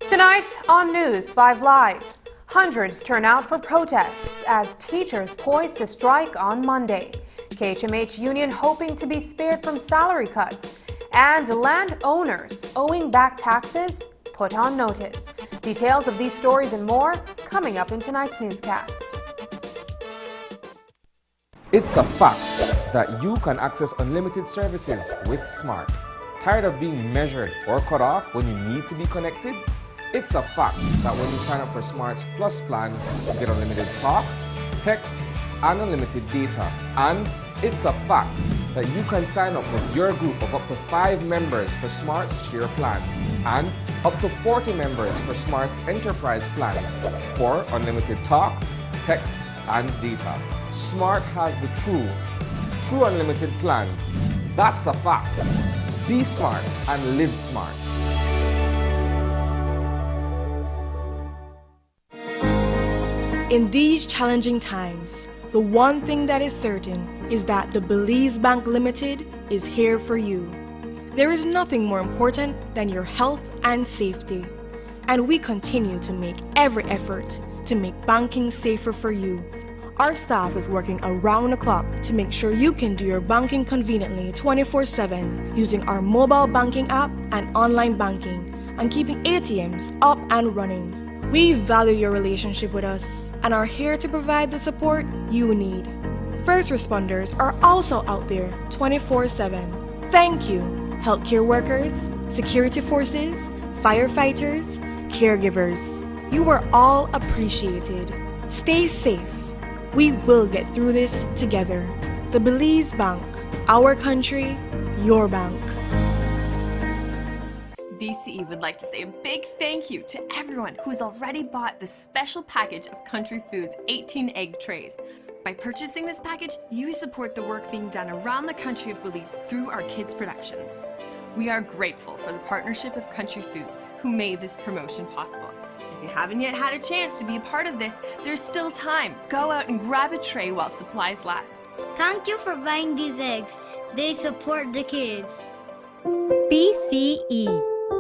Tonight on News 5 Live, hundreds turn out for protests as teachers poised to strike on Monday. KHMH union hoping to be spared from salary cuts, and landowners owing back taxes put on notice. Details of these stories and more coming up in tonight's newscast. It's a fact that you can access unlimited services with Smart. Tired of being measured or cut off when you need to be connected? It's a fact that when you sign up for Smart's Plus plan, you get unlimited talk, text, and unlimited data. And it's a fact that you can sign up with your group of up to 5 members for Smart's Share plans and up to 40 members for Smart's Enterprise plans for unlimited talk, text, and data. Smart has the true unlimited plans. That's a fact. Be smart and live smart. In these challenging times, the one thing that is certain is that the Belize Bank Limited is here for you. There is nothing more important than your health and safety, and we continue to make every effort to make banking safer for you. Our staff is working around the clock to make sure you can do your banking conveniently 24/7 using our mobile banking app and online banking and keeping ATMs up and running. We value your relationship with us and are here to provide the support you need. First responders are also out there 24/7. Thank you, healthcare workers, security forces, firefighters, caregivers. You are all appreciated. Stay safe. We will get through this together. The Belize Bank, our country, your bank. BCE would like to say a big thank you to everyone who has already bought this special package of Country Foods 18 egg trays. By purchasing this package, you support the work being done around the country of Belize through our kids' productions. We are grateful for the partnership of Country Foods who made this promotion possible. If you haven't yet had a chance to be a part of this, there's still time. Go out and grab a tray while supplies last. Thank you for buying these eggs. They support the kids. BCE.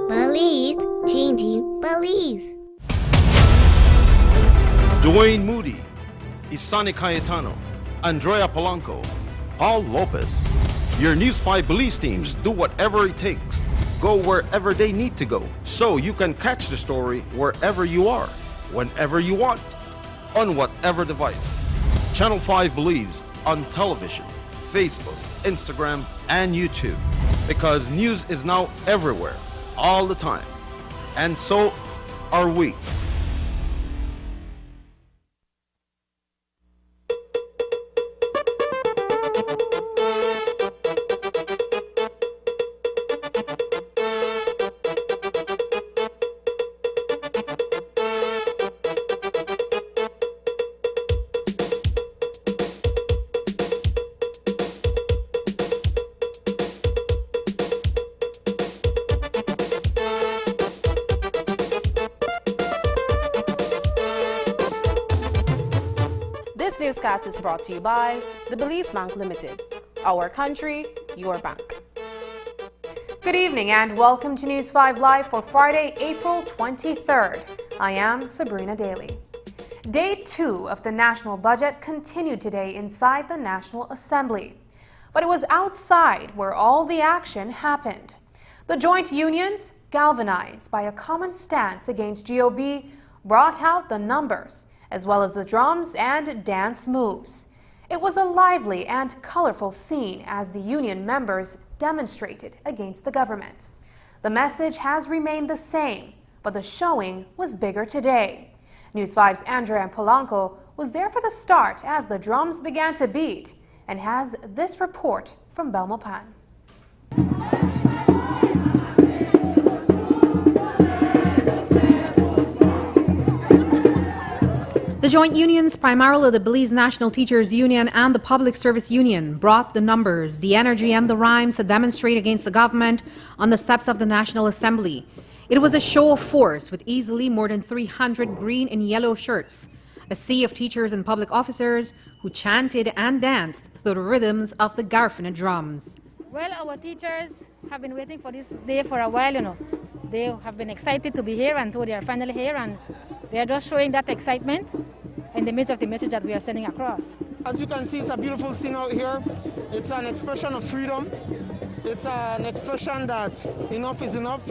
Belize, changing Belize. Dwayne Moody, Isani Cayetano, Andrea Polanco, Paul Lopez. Your News 5 Belize teams do whatever it takes. Go wherever they need to go, so you can catch the story wherever you are, whenever you want, on whatever device. Channel 5 Belize on television, Facebook, Instagram, and YouTube. Because news is now everywhere, all the time. And so are we. newscast is brought to you by the Belize Bank Limited. Our country, your bank. Good evening and welcome to News 5 Live for Friday, April 23rd. I am Sabrina Daly. Day 2 of the national budget continued today inside the National Assembly. But it was outside where all the action happened. The joint unions, galvanized by a common stance against GOB, brought out the numbers, as well as the drums and dance moves. It was a lively and colorful scene as the union members demonstrated against the government. The message has remained the same, but the showing was bigger today. News 5's Andrea Polanco was there for the start as the drums began to beat and has this report from Belmopan. The joint unions, primarily the Belize National Teachers Union and the Public Service Union, brought the numbers, the energy and the rhymes to demonstrate against the government on the steps of the National Assembly. It was a show of force with easily more than 300 green and yellow shirts, a sea of teachers and public officers who chanted and danced to the rhythms of the Garfina drums. Well, our teachers have been waiting for this day for a while, They have been excited to be here, and so they are finally here, and they are just showing that excitement in the midst of the message that we are sending across. As you can see, it's a beautiful scene out here. It's an expression of freedom. It's an expression that enough is enough.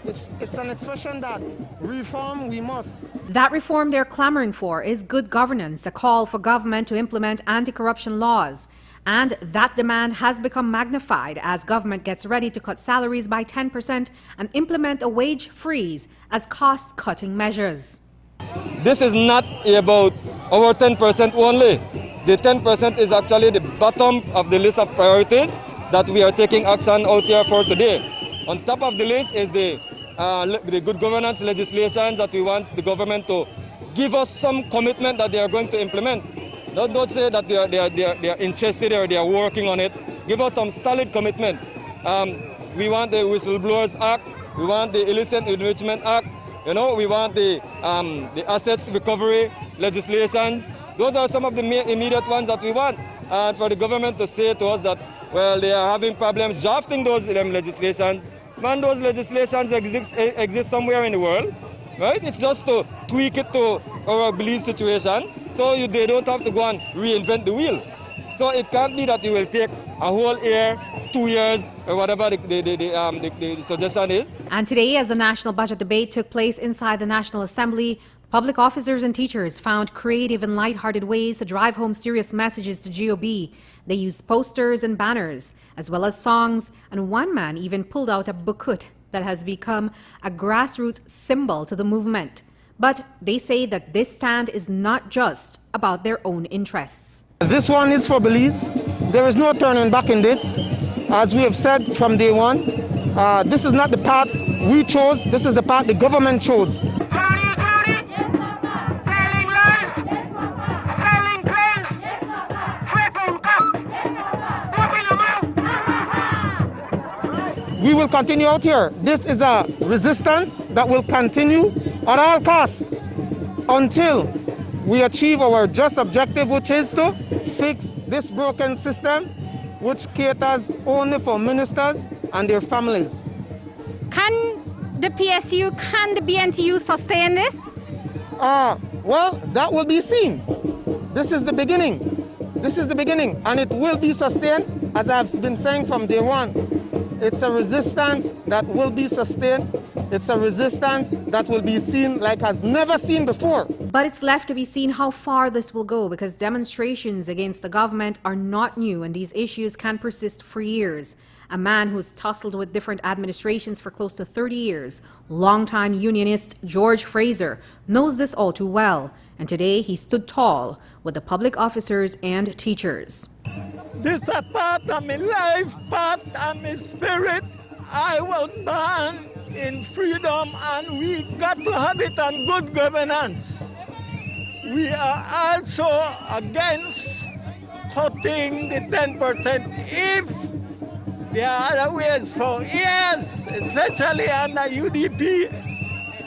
It's an expression that reform we must. That reform they're clamoring for is good governance, a call for government to implement anti-corruption laws. And that demand has become magnified as government gets ready to cut salaries by 10% and implement a wage freeze as cost-cutting measures. This is not about our 10% only. The 10% is actually the bottom of the list of priorities that we are taking action out here for today. On top of the list is the good governance legislation that we want the government to give us some commitment that they are going to implement. Don't say that they are interested or they are working on it. Give us some solid commitment. We want the Whistleblowers Act. We want the Illicit Enrichment Act. We want the assets recovery legislations. Those are some of the immediate ones that we want. And for the government to say to us that, well, they are having problems drafting those legislations. Man, those legislations exist somewhere in the world, right? It's just to tweak it to our Belize situation, so they don't have to go and reinvent the wheel. So it can't be that you will take a whole year, 2 years, or whatever the suggestion is. And today, as the national budget debate took place inside the National Assembly, public officers and teachers found creative and lighthearted ways to drive home serious messages to GOB. They used posters and banners, as well as songs, and one man even pulled out a bukut that has become a grassroots symbol to the movement. But they say that this stand is not just about their own interests. This one is for Belize. There is no turning back in this. As we have said from day one, this is not the path we chose, this is the path the government chose. We will continue out here. This is a resistance that will continue at all costs until we achieve our just objective, which is to fix this broken system, which caters only for ministers and their families. Can the PSU, can the BNTU sustain this? Well, that will be seen. This is the beginning. This is the beginning, and it will be sustained, as I've been saying from day one. It's a resistance that will be sustained. It's a resistance that will be seen like has never seen before. But it's left to be seen how far this will go, because demonstrations against the government are not new and these issues can persist for years. A man who's tussled with different administrations for close to 30 years, longtime unionist George Fraser, knows this all too well. And today he stood tall with the public officers and teachers. This is a part of my life, part of my spirit. I was born in freedom and we got to have it on good governance. We are also against cutting the 10% if there are other ways for years, especially under UDP.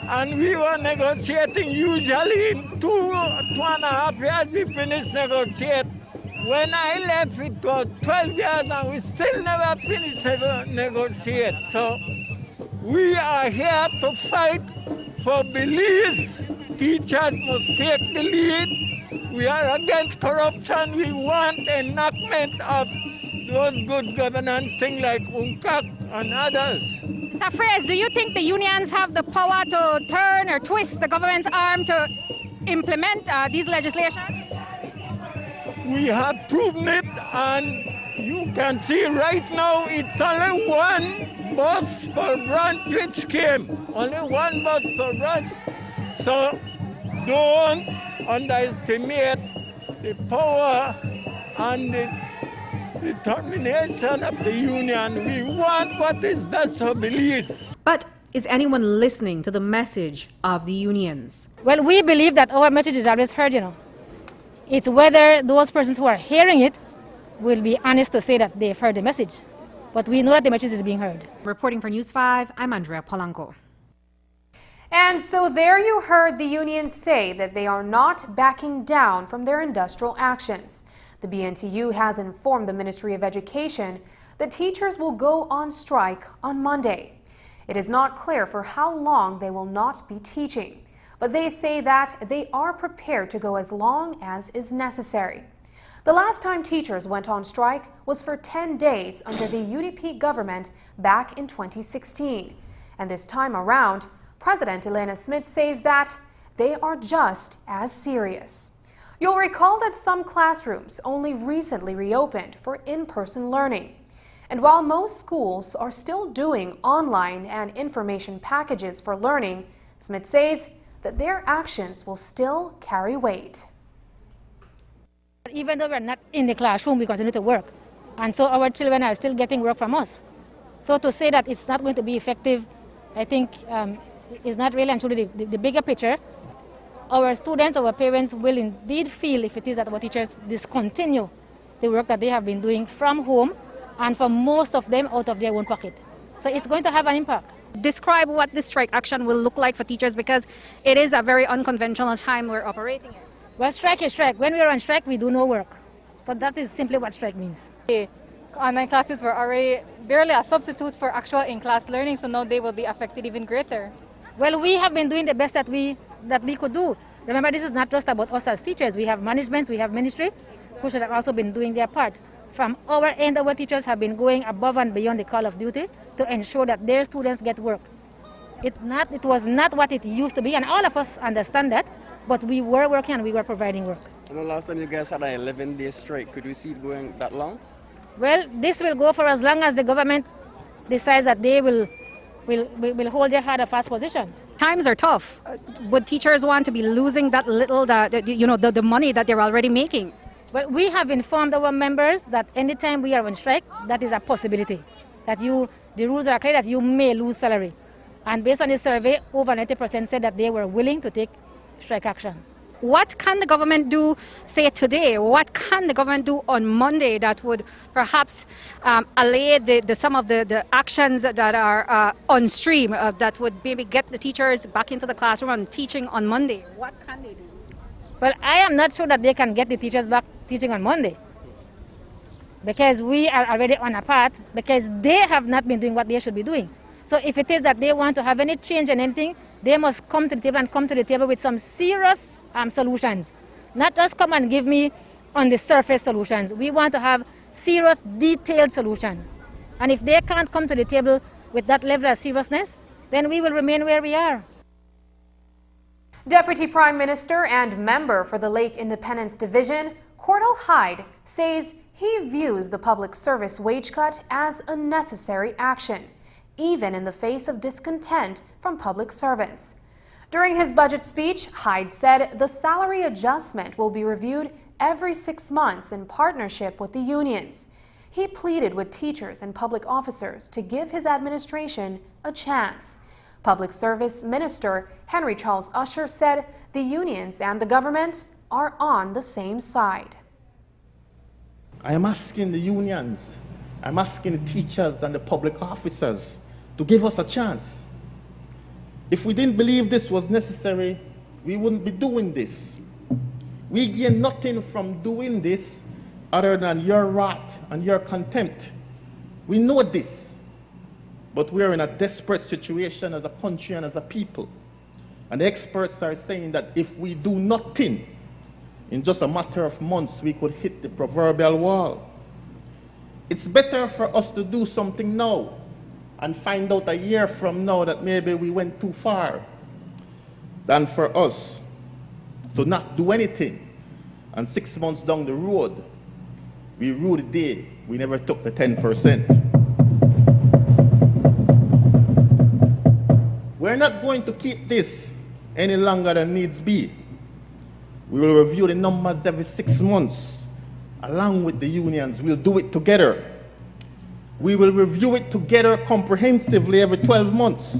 and we were negotiating usually in 2.5 years we finished negotiate. When I left, it was 12 years and we still never finished negotiate. So we are here to fight for beliefs. Teachers must take the lead. We are against corruption. We want enactment of those good governance things like UNCAC and others. Mr. Fraser, do you think the unions have the power to turn or twist the government's arm to implement these legislations? We have proven it, and you can see right now it's only one bus per branch which came. Only one bus per branch. So don't underestimate the power and the determination of the union. We want what is best for beliefs. But is anyone listening to the message of the unions? Well, we believe that our message is always heard, It's whether those persons who are hearing it will be honest to say that they've heard the message. But we know that the message is being heard. Reporting for News 5, I'm Andrea Polanco. And so there you heard the unions say that they are not backing down from their industrial actions. The BNTU has informed the Ministry of Education that teachers will go on strike on Monday. It is not clear for how long they will not be teaching, but they say that they are prepared to go as long as is necessary. The last time teachers went on strike was for 10 days under the UDP government back in 2016. And this time around, President Elena Smith says that they are just as serious. You'll recall that some classrooms only recently reopened for in-person learning. And while most schools are still doing online and information packages for learning, Smith says that their actions will still carry weight. Even though we're not in the classroom, we continue to work. And so our children are still getting work from us. So to say that it's not going to be effective, I think is not really and truly the bigger picture. Our students, our parents will indeed feel if it is that our teachers discontinue the work that they have been doing from home and for most of them out of their own pocket. So it's going to have an impact. Describe what this strike action will look like for teachers, because it is a very unconventional time we're operating in. Well, strike is strike. When we are on strike, we do no work. So that is simply what strike means. The online classes were already barely a substitute for actual in-class learning, so now they will be affected even greater. Well, we have been doing the best that we could do. Remember, this is not just about us as teachers. We have management, we have ministry, who should have also been doing their part. From our end, our teachers have been going above and beyond the call of duty to ensure that their students get work. It was not what it used to be, and all of us understand that, but we were working and we were providing work. And the last time you guys had an 11-day strike, could we see it going that long? Well, this will go for as long as the government decides that they will hold their hard and fast position. Times are tough. Would teachers want to be losing that little, the money that they're already making? Well, we have informed our members that anytime we are on strike, that is a possibility. That the rules are clear that you may lose salary. And based on the survey, over 90% said that they were willing to take strike action. What can the government do, say today? What can the government do on Monday that would perhaps allay some of the actions that are on stream that would maybe get the teachers back into the classroom and teaching on Monday? What can they do? Well, I am not sure that they can get the teachers back teaching on Monday, because we are already on a path, because they have not been doing what they should be doing. So if it is that they want to have any change in anything, they must come to the table and come to the table with some serious solutions. Not just come and give me on the surface solutions. We want to have serious, detailed solutions. And if they can't come to the table with that level of seriousness, then we will remain where we are. Deputy Prime Minister and member for the Lake Independence Division, Cordell Hyde, says he views the public service wage cut as a necessary action, even in the face of discontent from public servants. During his budget speech, Hyde said the salary adjustment will be reviewed every 6 months in partnership with the unions. He pleaded with teachers and public officers to give his administration a chance. Public Service Minister Henry Charles Usher said the unions and the government are on the same side. I am asking the unions, I'm asking the teachers and the public officers to give us a chance. If we didn't believe this was necessary, we wouldn't be doing this. We gain nothing from doing this other than your wrath and your contempt. We know this, but we are in a desperate situation as a country and as a people. And the experts are saying that if we do nothing, in just a matter of months, we could hit the proverbial wall. It's better for us to do something now and find out a year from now that maybe we went too far than for us to not do anything. And 6 months down the road, we rue the day we never took the 10%. We're not going to keep this any longer than needs be. We will review the numbers every 6 months, along with the unions. We'll do it together. We will review it together comprehensively every 12 months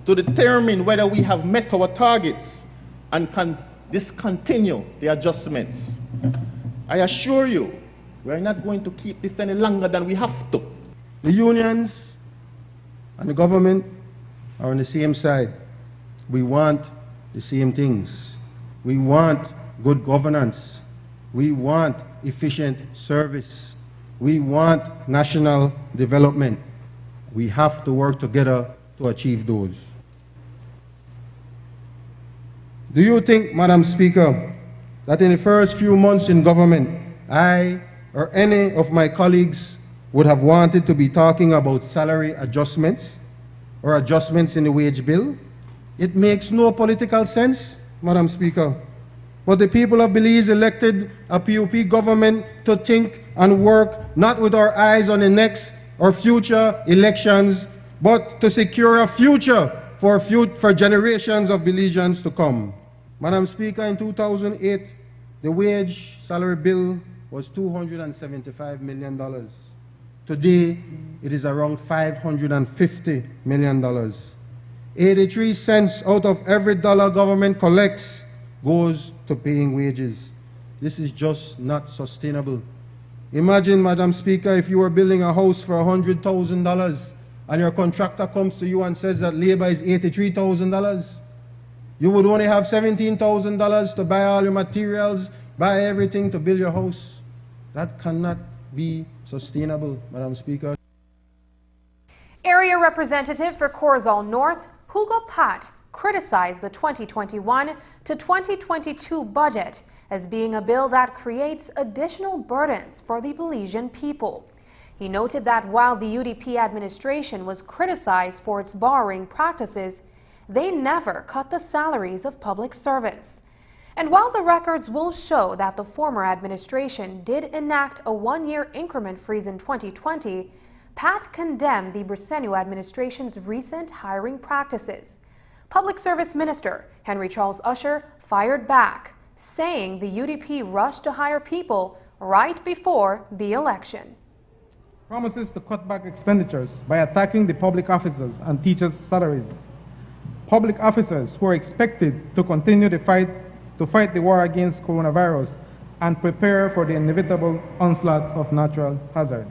to determine whether we have met our targets and can discontinue the adjustments. I assure you, we're not going to keep this any longer than we have to. The unions and the government are on the same side. We want the same things. We want good governance. We want efficient service. We want national development. We have to work together to achieve those. Do you think, Madam Speaker, that in the first few months in government, I or any of my colleagues would have wanted to be talking about salary adjustments or adjustments in the wage bill? It makes no political sense, Madam Speaker. But the people of Belize elected a PUP government to think and work not with our eyes on the next or future elections, but to secure a future for generations of Belizeans to come. Madam Speaker, in 2008, the wage salary bill was $275 million. Today, it is around $550 million. 83 cents out of every dollar government collects goes to paying wages. This is just not sustainable. Imagine, Madam Speaker, if you were building a house for $100,000 and your contractor comes to you and says that labor is $83,000. You would only have $17,000 to buy all your materials, buy everything to build your house. That cannot be sustainable, Madam Speaker. Area Representative for Corzal North, Hugo Pat, criticized the 2021 to 2022 budget as being a bill that creates additional burdens for the Belizean people. He noted that while the UDP administration was criticized for its borrowing practices, they never cut the salaries of public servants. And while the records will show that the former administration did enact a one-year increment freeze in 2020, Pat condemned the Briceño administration's recent hiring practices. Public Service Minister Henry Charles Usher fired back, saying the UDP rushed to hire people right before the election. Promises to cut back expenditures by attacking the public officers and teachers' salaries. Public officers who are expected to continue to fight the war against coronavirus and prepare for the inevitable onslaught of natural hazards.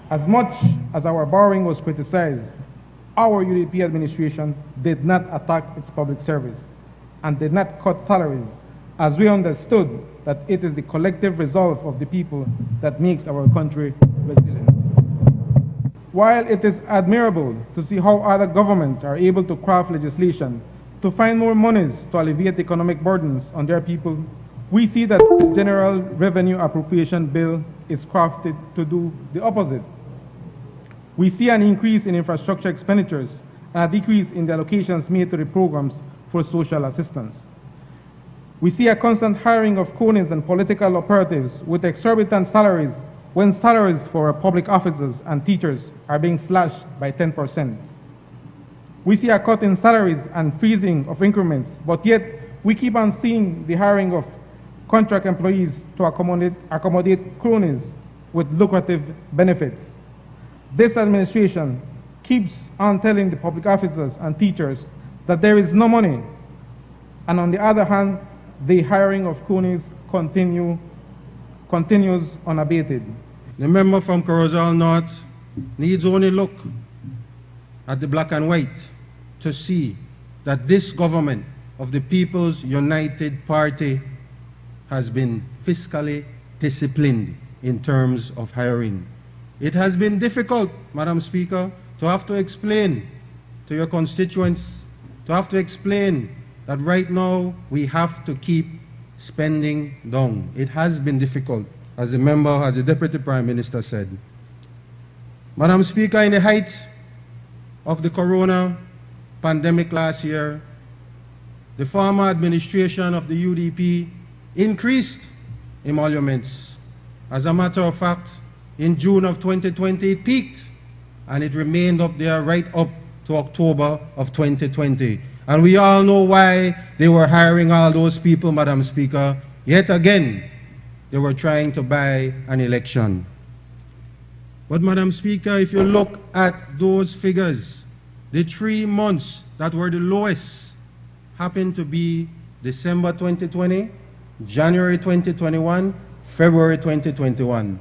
As much as our borrowing was criticized, our UDP administration did not attack its public service and did not cut salaries, as we understood that it is the collective resolve of the people that makes our country resilient. While it is admirable to see how other governments are able to craft legislation to find more monies to alleviate economic burdens on their people, we see that the General Revenue Appropriation Bill is crafted to do the opposite. We see an increase in infrastructure expenditures and a decrease in the allocations made to the programs for social assistance. We see a constant hiring of cronies and political operatives with exorbitant salaries when salaries for public officers and teachers are being slashed by 10%. We see a cut in salaries and freezing of increments, but yet we keep on seeing the hiring of contract employees to accommodate cronies with lucrative benefits. This administration keeps on telling the public officers and teachers that there is no money, and on the other hand, the hiring of cronies continues unabated. The member from Corzal North needs only look at the black and white to see that this government of the People's United Party has been fiscally disciplined in terms of hiring. It has been difficult, Madam Speaker, to have to explain to your constituents, to have to explain that right now we have to keep spending down. It has been difficult, as the Deputy Prime Minister said. Madam Speaker, in the height of the corona pandemic last year, the former administration of the UDP increased emoluments. As a matter of fact, in June of 2020, it peaked, and it remained up there right up to October of 2020. And we all know why they were hiring all those people, Madam Speaker. Yet again, they were trying to buy an election. But Madam Speaker, if you look at those figures, the 3 months that were the lowest happened to be December 2020, January 2021, February 2021.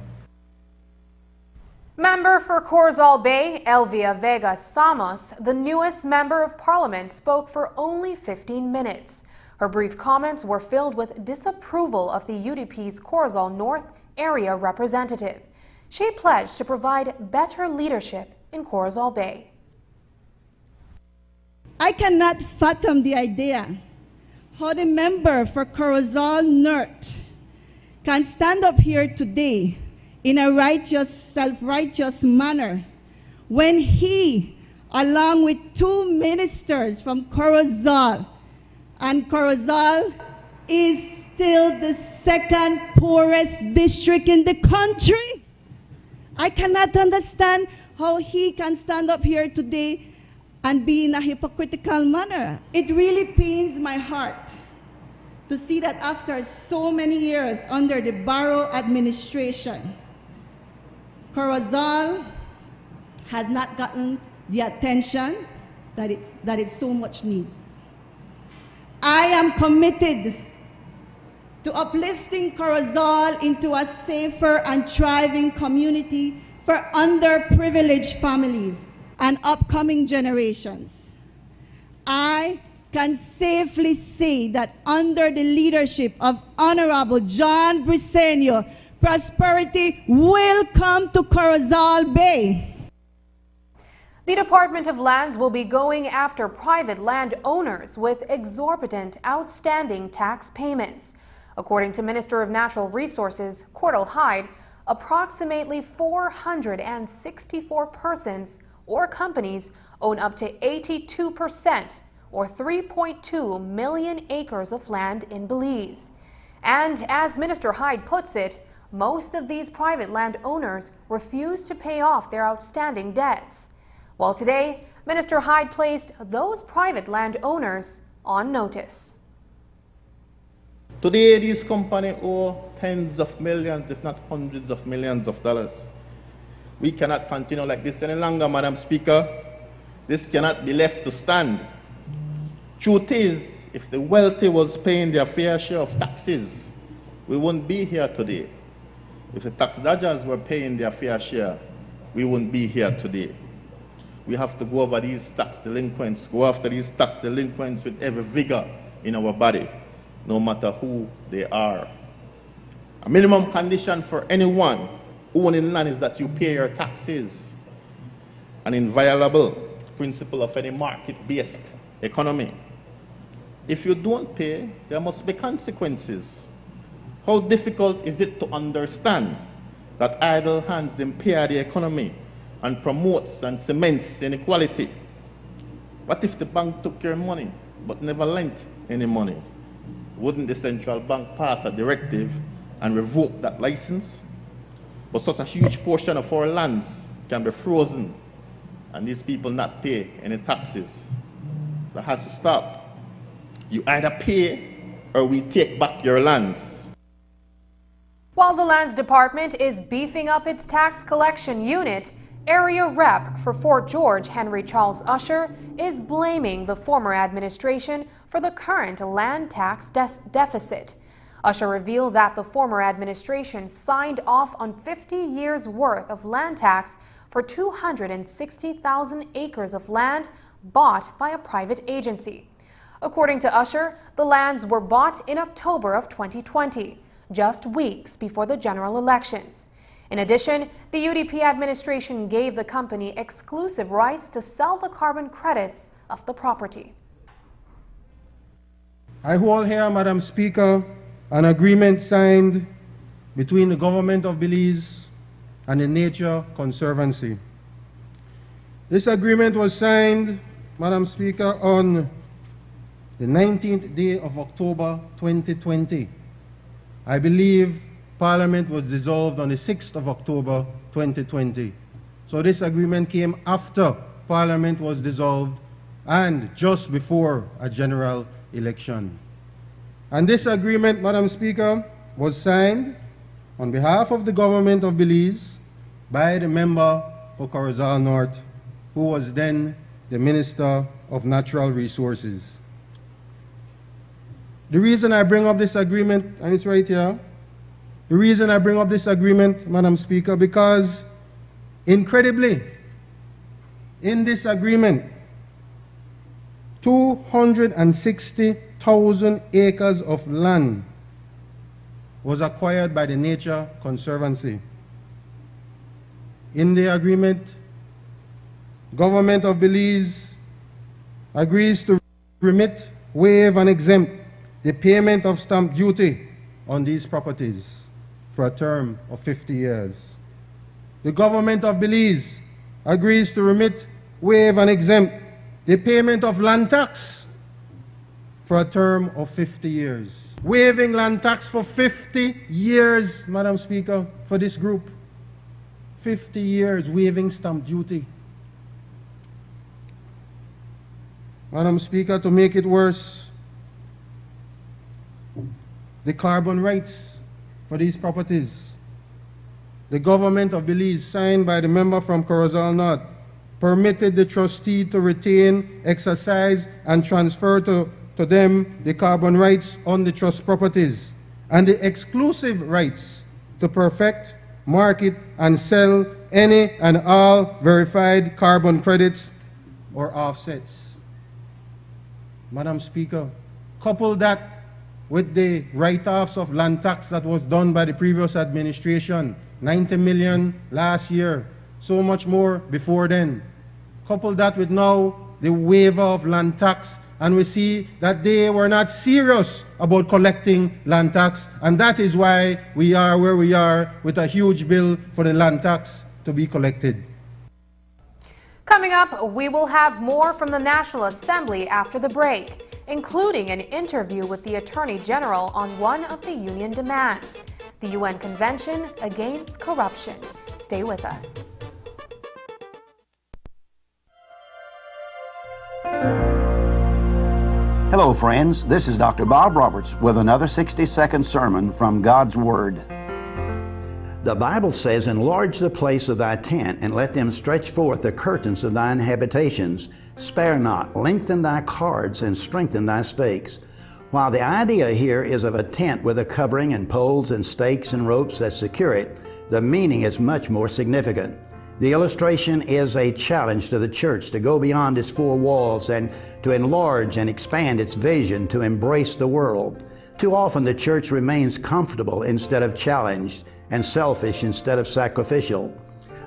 Member for Corozal Bay, Elvia Vega Samos, the newest member of parliament, spoke for only 15 minutes. Her brief comments were filled with disapproval of the UDP's Corozal North area representative. She pledged to provide better leadership in Corozal Bay. I cannot fathom the idea how the member for Corozal North can stand up here today in a righteous, self-righteous manner when he, along with 2 ministers from Corozal, and Corozal is still the 2nd poorest district in the country. I cannot understand how he can stand up here today and be in a hypocritical manner. It really pains my heart to see that after so many years under the Barrow administration, Corozal has not gotten the attention that it so much needs. I am committed to uplifting Corozal into a safer and thriving community for underprivileged families and upcoming generations. I can safely say that under the leadership of Honorable John Briceño, prosperity will come to Corozal Bay. The Department of Lands will be going after private landowners with exorbitant outstanding tax payments. According to Minister of Natural Resources, Cordell Hyde, approximately 464 persons or companies own up to 82% or 3.2 million acres of land in Belize. And as Minister Hyde puts it, most of these private landowners refuse to pay off their outstanding debts. Well, today, Minister Hyde placed those private landowners on notice. Today, these companies owe tens of millions, if not hundreds of millions of dollars. We cannot continue like this any longer, Madam Speaker. This cannot be left to stand. Truth is, if the wealthy was paying their fair share of taxes, we wouldn't be here today. If the tax dodgers were paying their fair share, we wouldn't be here today. We have to go over these tax delinquents, go after these tax delinquents with every vigor in our body, no matter who they are. A minimum condition for anyone owning land is that you pay your taxes, an inviolable principle of any market-based economy. If you don't pay, there must be consequences. How difficult is it to understand that idle hands impair the economy and promotes and cements inequality? What if the bank took your money but never lent any money? Wouldn't the central bank pass a directive and revoke that license? But such a huge portion of our lands can be frozen and these people not pay any taxes. That has to stop. You either pay or we take back your lands. While the Lands Department is beefing up its tax collection unit, Area Rep for Fort George, Henry Charles Usher, is blaming the former administration for the current land tax deficit. Usher revealed that the former administration signed off on 50 years' worth of land tax for 260,000 acres of land bought by a private agency. According to Usher, the lands were bought in October of 2020, just weeks before the general elections. In addition, the UDP administration gave the company exclusive rights to sell the carbon credits of the property. I hold here, Madam Speaker, an agreement signed between the government of Belize and the Nature Conservancy. This agreement was signed, Madam Speaker, on the 19th day of October 2020. I believe Parliament was dissolved on the 6th of October 2020. So this agreement came after Parliament was dissolved and just before a general election. And this agreement, Madam Speaker, was signed on behalf of the government of Belize by the member for Corozal North, who was then the Minister of Natural Resources. The reason I bring up this agreement, and it's right here, the reason I bring up this agreement, Madam Speaker, because incredibly, in this agreement, 260,000 acres of land was acquired by the Nature Conservancy. In the agreement, government of Belize agrees to remit, waive, and exempt the payment of stamp duty on these properties for a term of 50 years. The government of Belize agrees to remit, waive, and exempt the payment of land tax for a term of 50 years. Waiving land tax for 50 years, Madam Speaker, for this group. 50 years waiving stamp duty. Madam Speaker, to make it worse, the carbon rights for these properties, the government of Belize, signed by the member from Corozal North, permitted the trustee to retain, exercise, and transfer to them the carbon rights on the trust properties and the exclusive rights to perfect, market, and sell any and all verified carbon credits or offsets. Madam Speaker, couple that with the write-offs of land tax that was done by the previous administration, 90 million last year, so much more before then. Couple that with now the waiver of land tax, and we see that they were not serious about collecting land tax, and that is why we are where we are with a huge bill for the land tax to be collected. Coming up, we will have more from the National Assembly after the break, including an interview with the Attorney General on one of the union demands, the UN Convention Against Corruption. Stay with us. Hello, friends. This is Dr. Bob Roberts with another 60-second sermon from God's Word. The Bible says, "Enlarge the place of thy tent, and let them stretch forth the curtains of thine habitations. Spare not, lengthen thy cords, and strengthen thy stakes." While the idea here is of a tent with a covering and poles and stakes and ropes that secure it, the meaning is much more significant. The illustration is a challenge to the church to go beyond its four walls and to enlarge and expand its vision to embrace the world. Too often the church remains comfortable instead of challenged, and selfish instead of sacrificial.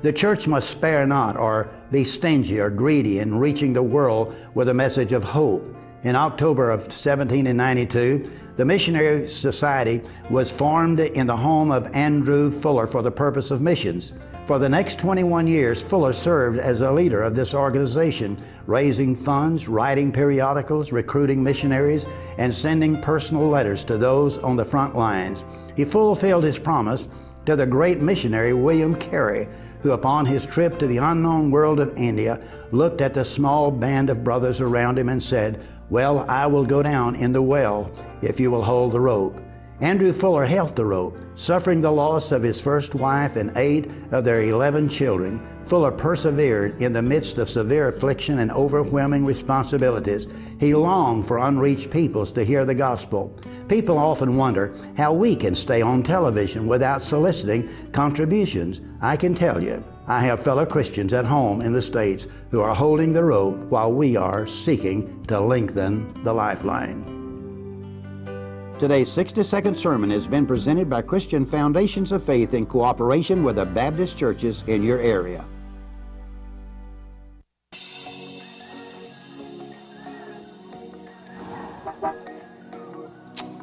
The church must spare not or be stingy or greedy in reaching the world with a message of hope. In October of 1792, the Missionary Society was formed in the home of Andrew Fuller for the purpose of missions. For the next 21 years, Fuller served as a leader of this organization, raising funds, writing periodicals, recruiting missionaries, and sending personal letters to those on the front lines. He fulfilled his promise to the great missionary William Carey, who upon his trip to the unknown world of India looked at the small band of brothers around him and said, "Well, I will go down in the well if you will hold the rope." Andrew Fuller held the rope. Suffering the loss of his first wife and 8 of their 11 children, Fuller persevered in the midst of severe affliction and overwhelming responsibilities. He longed for unreached peoples to hear the gospel. People often wonder how we can stay on television without soliciting contributions. I can tell you, I have fellow Christians at home in the States who are holding the rope while we are seeking to lengthen the lifeline. Today's 60-second sermon has been presented by Christian Foundations of Faith in cooperation with the Baptist churches in your area.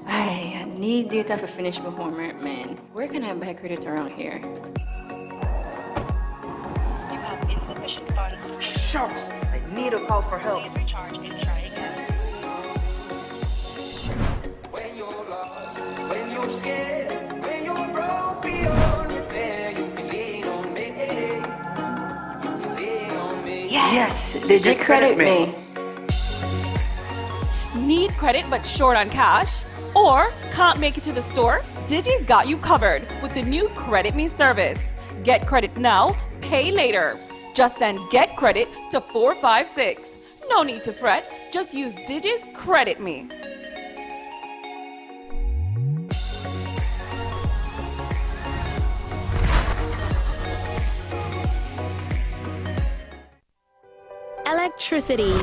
I need data for finish my homework, man. Where can I buy credit around here? Shucks! I need a call for help. When you're lost, when you're scared, when you're broke beyond repair, you can lean on me. You can lean on me. Yes! Did you credit me? Need credit but short on cash? Or can't make it to the store? Digi's got you covered with the new Credit Me service. Get credit now, pay later. Just send Get Credit to 456. No need to fret, just use Digi's Credit Me. Electricity.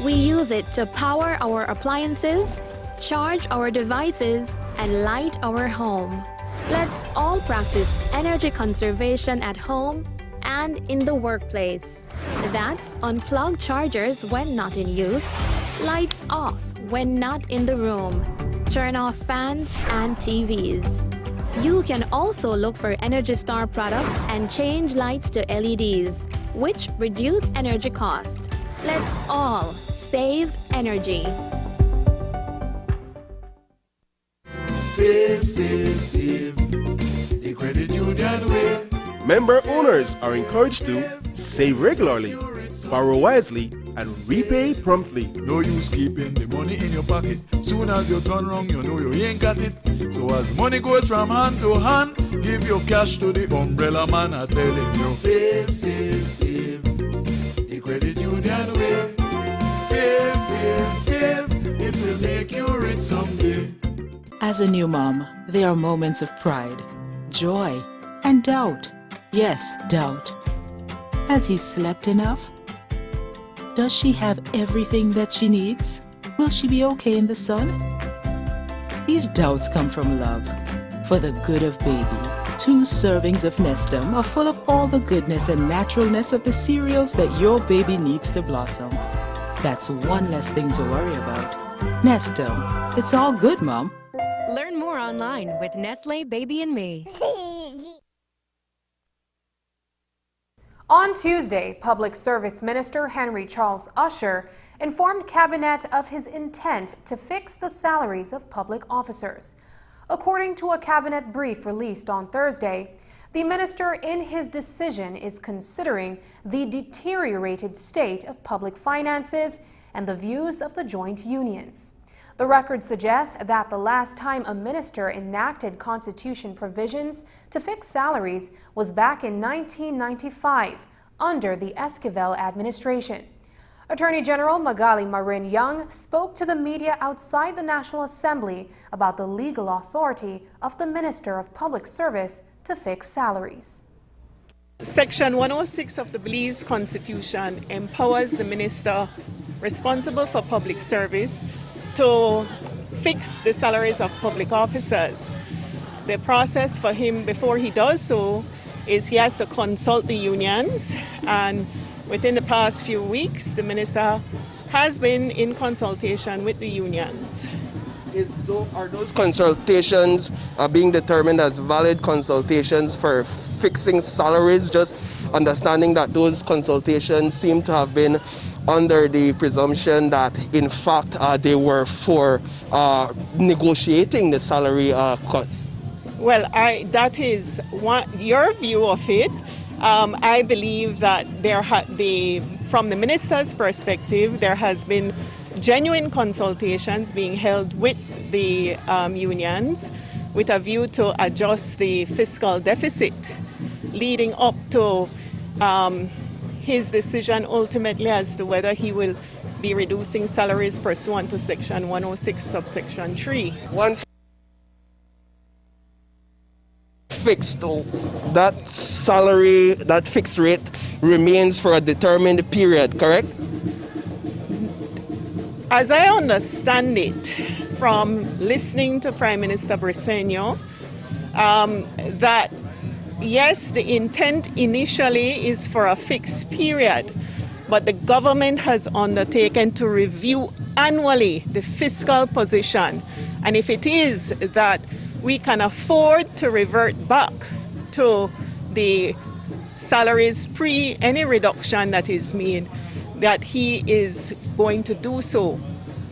We use it to power our appliances, charge our devices, and light our home. Let's all practice energy conservation at home and in the workplace. That's unplug chargers when not in use, lights off when not in the room, turn off fans and TVs. You can also look for Energy Star products and change lights to LEDs, which reduce energy cost. Let's all save energy. Save, save, save. The credit union way. Member owners are encouraged to save regularly, borrow wisely, and repay promptly. No use keeping the money in your pocket. Soon as you turn wrong, you know you ain't got it. So as money goes from hand to hand, give your cash to the umbrella man. I'm telling you. Save, save, save. The credit union way. Save, save, save. It will make you rich someday. As a new mom, there are moments of pride, joy, and doubt. Yes, doubt. Has he slept enough? Does she have everything that she needs? Will she be okay in the sun? These doubts come from love. For the good of baby, 2 servings of Nestum are full of all the goodness and naturalness of the cereals that your baby needs to blossom. That's one less thing to worry about. Nestum, it's all good, Mom. Learn more online with Nestle Baby and Me. On Tuesday, Public Service Minister Henry Charles Usher informed Cabinet of his intent to fix the salaries of public officers. According to a Cabinet brief released on Thursday, the minister in his decision is considering the deteriorated state of public finances and the views of the joint unions. The record suggests that the last time a minister enacted constitution provisions to fix salaries was back in 1995 under the Esquivel administration. Attorney General Magali Marin Young spoke to the media outside the National Assembly about the legal authority of the Minister of Public Service to fix salaries. Section 106 of the Belize Constitution empowers the minister responsible for public service to fix the salaries of public officers. The process for him before he does so is he has to consult the unions, and within the past few weeks the minister has been in consultation with the unions. Are those consultations being determined as valid consultations for fixing salaries, just understanding that those consultations seem to have been under the presumption that in fact they were for negotiating the salary cuts? Well, that is your view of it. I believe that from the minister's perspective, there has been genuine consultations being held with the unions with a view to adjust the fiscal deficit leading up to his decision ultimately as to whether he will be reducing salaries pursuant to Section 106, subsection 3. Once fixed, that salary, that fixed rate remains for a determined period, correct? As I understand it from listening to Prime Minister Briceño, that yes, the intent initially is for a fixed period, but the government has undertaken to review annually the fiscal position. And if it is that we can afford to revert back to the salaries pre any reduction that is made, that he is going to do so.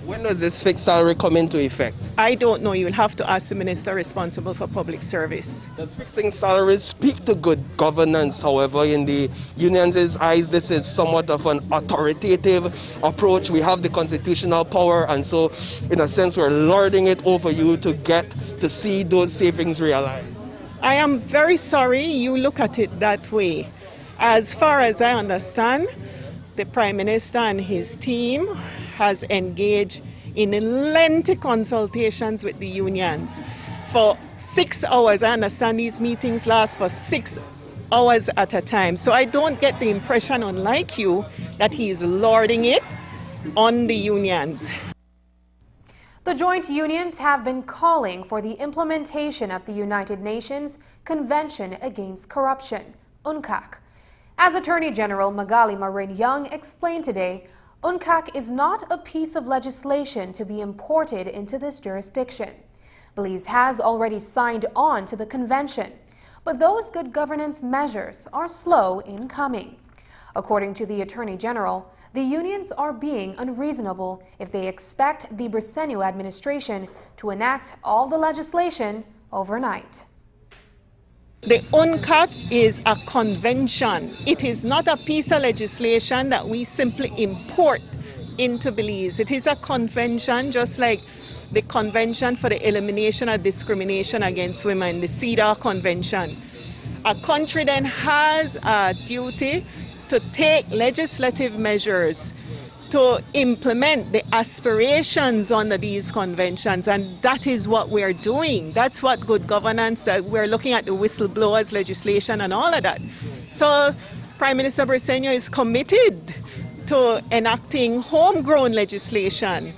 When does this fixed salary come into effect? I don't know. You'll have to ask the minister responsible for public service. Does fixing salaries speak to good governance? However, in the union's eyes, this is somewhat of an authoritative approach. We have the constitutional power, and so in a sense we're lording it over you to get to see those savings realized. I am very sorry you look at it that way. As far as I understand, the Prime Minister and his team has engaged in lengthy consultations with the unions for 6 hours. I understand these meetings last for 6 hours at a time. So I don't get the impression, unlike you, that he is lording it on the unions. The joint unions have been calling for the implementation of the United Nations Convention Against Corruption, UNCAC. As Attorney General Magali Marin-Young explained today, UNCAC is not a piece of legislation to be imported into this jurisdiction. Belize has already signed on to the convention, but those good governance measures are slow in coming. According to the Attorney General, the unions are being unreasonable if they expect the Briceño administration to enact all the legislation overnight. The UNCAC is a convention. It is not a piece of legislation that we simply import into Belize. It is a convention, just like the Convention for the Elimination of Discrimination Against Women, the CEDAW Convention. A country then has a duty to take legislative measures to implement the aspirations under these conventions, and that is what we're doing. That's what good governance, that we're looking at the whistleblowers legislation and all of that. So Prime Minister Briceño is committed to enacting homegrown legislation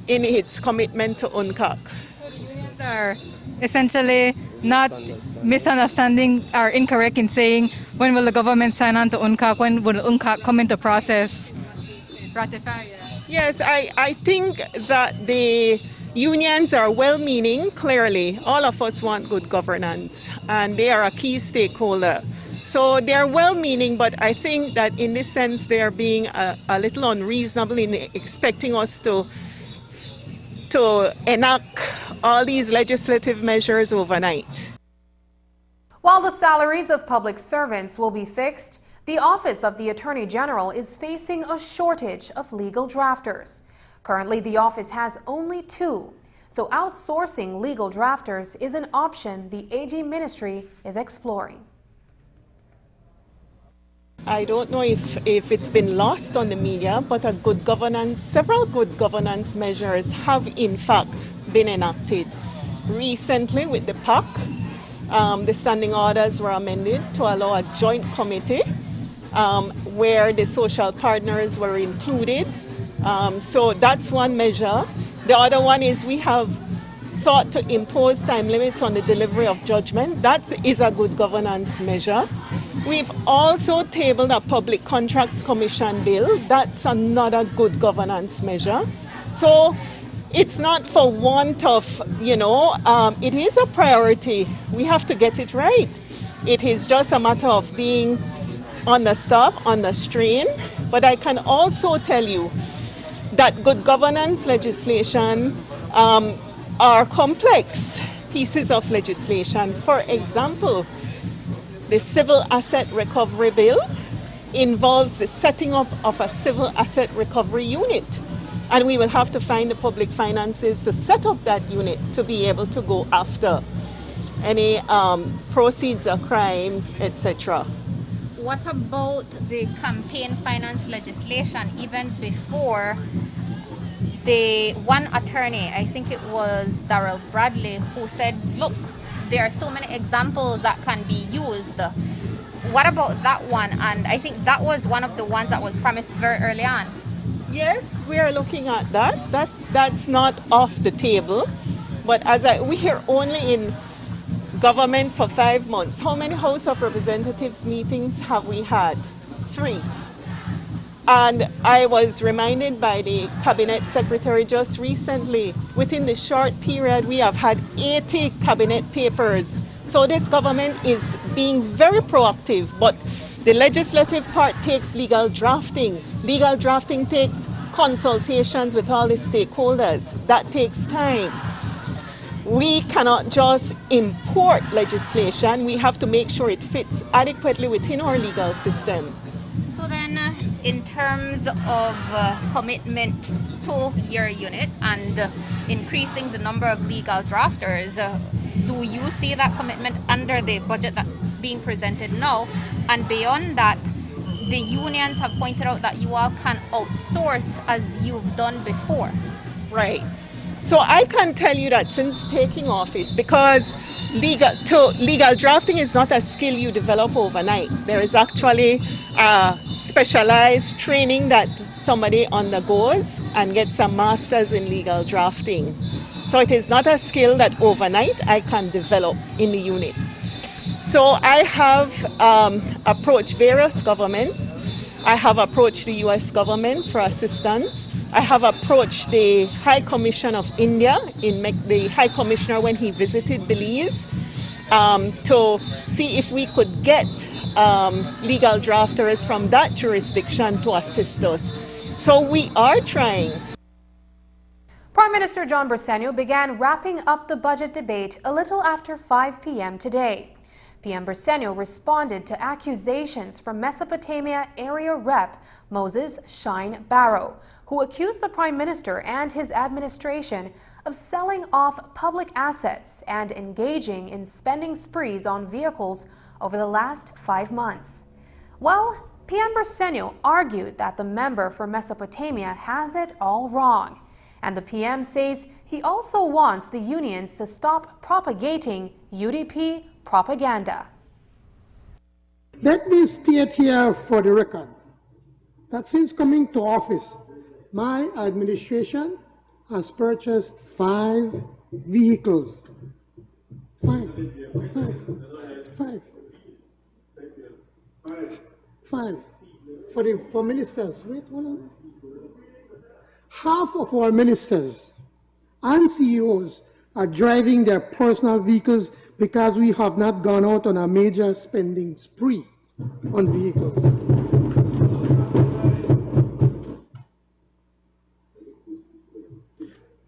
in its commitment to UNCAC. Unions are essentially not misunderstanding or incorrect in saying when will the government sign on to UNCAC, when will UNCAC come into process? Ratify. Yes, I think that the unions are well-meaning, clearly. All of us want good governance, and they are a key stakeholder. So they're well-meaning, but I think that in this sense they're being a little unreasonable in expecting us to enact all these legislative measures overnight. While the salaries of public servants will be fixed, the Office of the Attorney General is facing a shortage of legal drafters. Currently, the office has only 2, so outsourcing legal drafters is an option the AG Ministry is exploring. I don't know if it's been lost on the media, but several good governance measures have in fact been enacted. Recently with the PAC, the standing orders were amended to allow a joint committee where the social partners were included. So that's one measure. The other one is we have sought to impose time limits on the delivery of judgment. That is a good governance measure. We've also tabled a Public Contracts Commission bill. That's another good governance measure. So it's not for want of, it is a priority. We have to get it right. It is just a matter of being on the stuff, on the strain. But I can also tell you that good governance legislation are complex pieces of legislation. For example, the Civil Asset Recovery Bill involves the setting up of a civil asset recovery unit. And we will have to find the public finances to set up that unit to be able to go after any proceeds of crime, etc. What about the campaign finance legislation? Even before, the one attorney, I think it was Darrell Bradley, who said, look, there are so many examples that can be used. What about that one? And I think that was one of the ones that was promised very early on. Yes, we are looking at that. That's not off the table. But we are only in government for 5 months. How many House of Representatives meetings have we had? 3. And I was reminded by the Cabinet Secretary just recently, within the short period, we have had 80 Cabinet papers. So this government is being very proactive, but the legislative part takes legal drafting. Legal drafting takes consultations with all the stakeholders. That takes time. We cannot just import legislation. We have to make sure it fits adequately within our legal system. So then, in terms of commitment to your unit and increasing the number of legal drafters, do you see that commitment under the budget that's being presented now? And beyond that, the unions have pointed out that you all can outsource as you've done before. Right. So I can tell you that since taking office, because legal drafting is not a skill you develop overnight. There is actually specialized training that somebody undergoes and gets a master's in legal drafting. So it is not a skill that overnight I can develop in the unit. So I have approached various governments. I have approached the US government for assistance. I have approached the High Commission of India, the High Commissioner when he visited Belize, to see if we could get legal drafters from that jurisdiction to assist us. So we are trying. Prime Minister John Briceño began wrapping up the budget debate a little after 5 p.m. today. PM Briceño responded to accusations from Mesopotamia area rep Moses Shine Barrow, who accused the Prime Minister and his administration of selling off public assets and engaging in spending sprees on vehicles over the last 5 months. Well, PM Briceño argued that the member for Mesopotamia has it all wrong, and the PM says he also wants the unions to stop propagating UDP propaganda. Let me state here for the record that since coming to office, my administration has purchased 5 vehicles. 5. For ministers. Wait, hold on. Half of our ministers and CEOs are driving their personal vehicles because we have not gone out on a major spending spree on vehicles.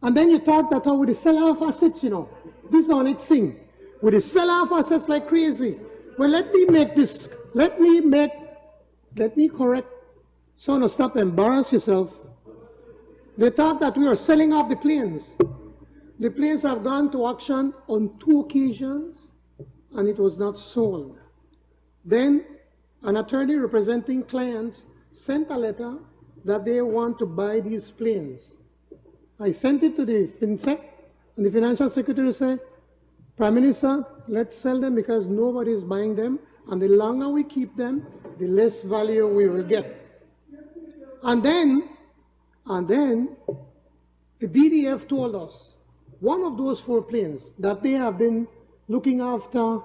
And then you talk that how we sell off assets, you know. This is our next thing. We sell off assets like crazy. Well, let me correct. So no, stop, embarrass yourself. They thought that we were selling off the planes. The planes have gone to auction on 2 occasions, and it was not sold. Then an attorney representing clients sent a letter that they want to buy these planes. I sent it to the FinSec, and the Financial Secretary said, Prime Minister, let's sell them because nobody is buying them, and the longer we keep them, the less value we will get. And then the BDF told us one of those 4 planes that they have been looking after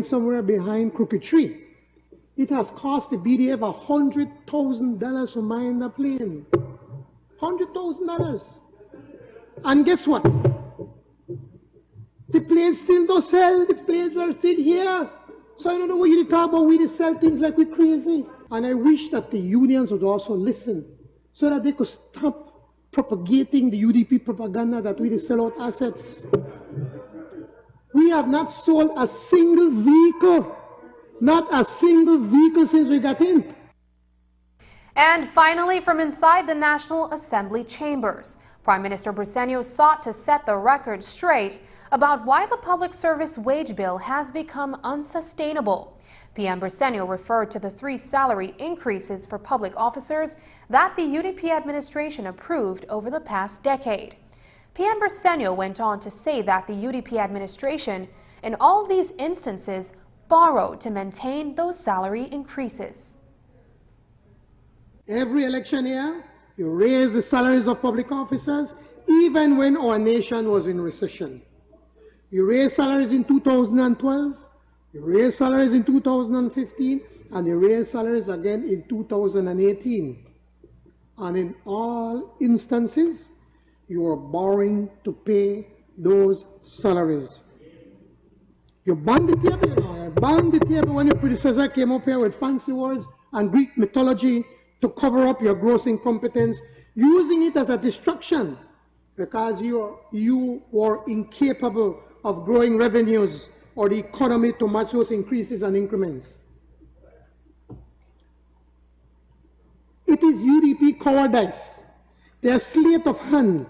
somewhere behind Crooked Tree. It has cost the BDF $100,000 for buying the plane. $100,000. And guess what? The planes still don't sell. The planes are still here. So I don't know what you talk about. We just sell things like we're crazy. And I wish that the unions would also listen so that they could stop propagating the UDP propaganda that we just sell out assets. We have not sold a single vehicle. Not a single vehicle since we got in. And finally, from inside the National Assembly chambers, Prime Minister Briceño sought to set the record straight about why the public service wage bill has become unsustainable. PM Briceño referred to the 3 salary increases for public officers that the UDP administration approved over the past decade. PM Briceño went on to say that the UDP administration, in all these instances, borrowed to maintain those salary increases. Every election year, you raise the salaries of public officers, even when our nation was in recession. You raise salaries in 2012, you raise salaries in 2015, and you raise salaries again in 2018. And in all instances, you are borrowing to pay those salaries. You bang the table, you know, you bang the table when your predecessor came up here with fancy words and Greek mythology to cover up your gross incompetence, using it as a distraction because you were incapable of growing revenues or the economy to match those increases and increments. It is UDP cowardice. They are sleight of hand.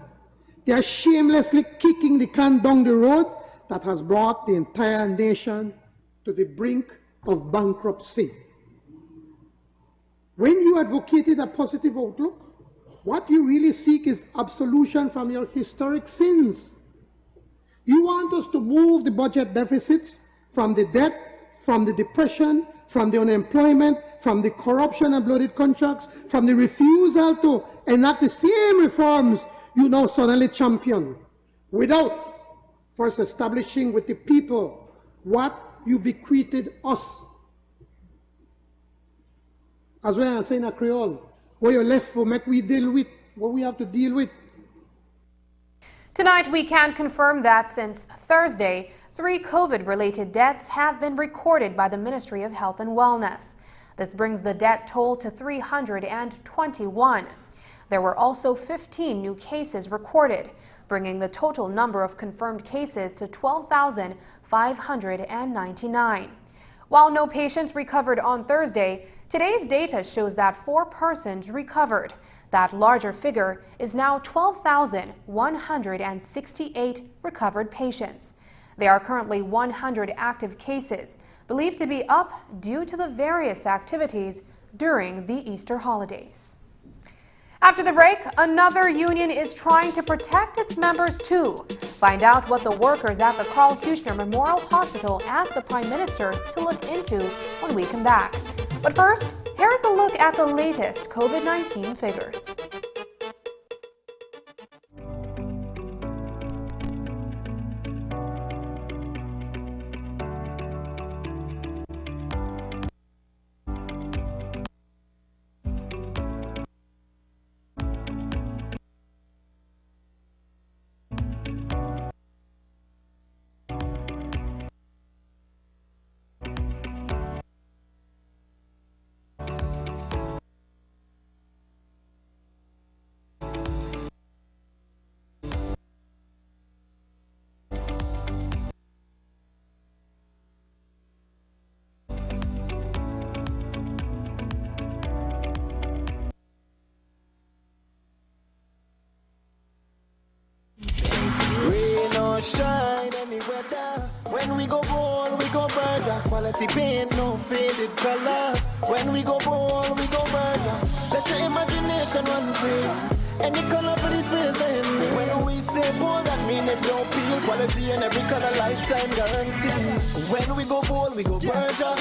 They are shamelessly kicking the can down the road that has brought the entire nation to the brink of bankruptcy. When you advocated a positive outlook, what you really seek is absolution from your historic sins. You want us to move the budget deficits from the debt, from the depression, from the unemployment, from the corruption and bloated contracts, from the refusal to enact the same reforms you now suddenly champion, without first establishing with the people what you bequeathed us. As well as saying a Creole, what you're left for, make we deal with what we have to deal with. Tonight, we can confirm that since Thursday, 3 COVID-related deaths have been recorded by the Ministry of Health and Wellness. This brings the death toll to 321. There were also 15 new cases recorded, bringing the total number of confirmed cases to 12,599. While no patients recovered on Thursday, today's data shows that 4 persons recovered. That larger figure is now 12,168 recovered patients. There are currently 100 active cases, believed to be up due to the various activities during the Easter holidays. After the break, another union is trying to protect its members too. Find out what the workers at the Carl Huchner Memorial Hospital asked the Prime Minister to look into when we come back. But first, here's a look at the latest COVID-19 figures. Shine any weather. When we go ball, we go Berger. Quality paint, no faded colors. When we go ball, we go Berger. Let your imagination run free. Any color for this place and when we say ball, that mean it don't peel. Quality in every color, lifetime guarantee. When we go ball, we go Berger.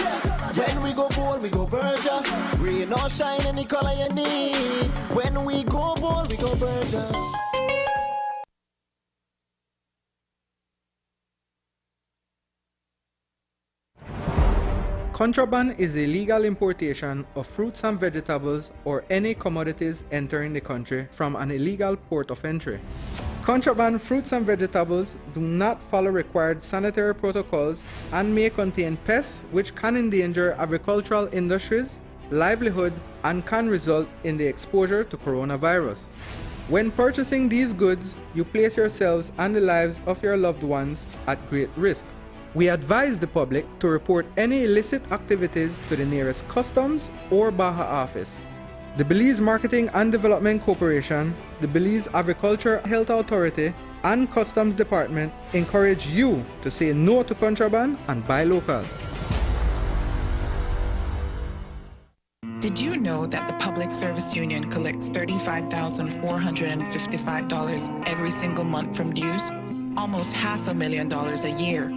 When we go ball, we go Berger. Rain or shine, any color you need. When we go ball, we go Berger. Contraband is illegal importation of fruits and vegetables or any commodities entering the country from an illegal port of entry. Contraband fruits and vegetables do not follow required sanitary protocols and may contain pests which can endanger agricultural industries, livelihood, and can result in the exposure to coronavirus. When purchasing these goods, you place yourselves and the lives of your loved ones at great risk. We advise the public to report any illicit activities to the nearest customs or Baja office. The Belize Marketing and Development Corporation, the Belize Agriculture Health Authority, and Customs Department encourage you to say no to contraband and buy local. Did you know that the Public Service Union collects $35,455 every single month from dues? Almost $500,000 a year.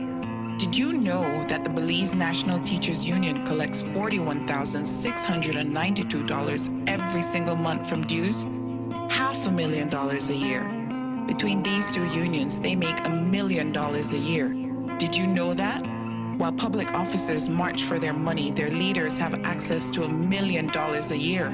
Did you know that the Belize National Teachers Union collects $41,692 every single month from dues? $500,000 a year. Between these two unions, they make $1 million a year. Did you know that? While public officers march for their money, their leaders have access to $1 million a year.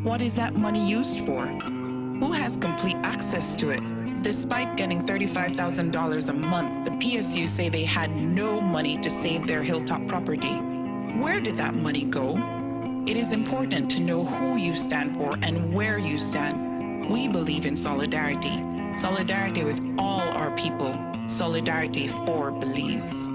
What is that money used for? Who has complete access to it? Despite getting $35,000 a month, the PSU say they had no money to save their hilltop property. Where did that money go? It is important to know who you stand for and where you stand. We believe in solidarity. Solidarity with all our people. Solidarity for Belize.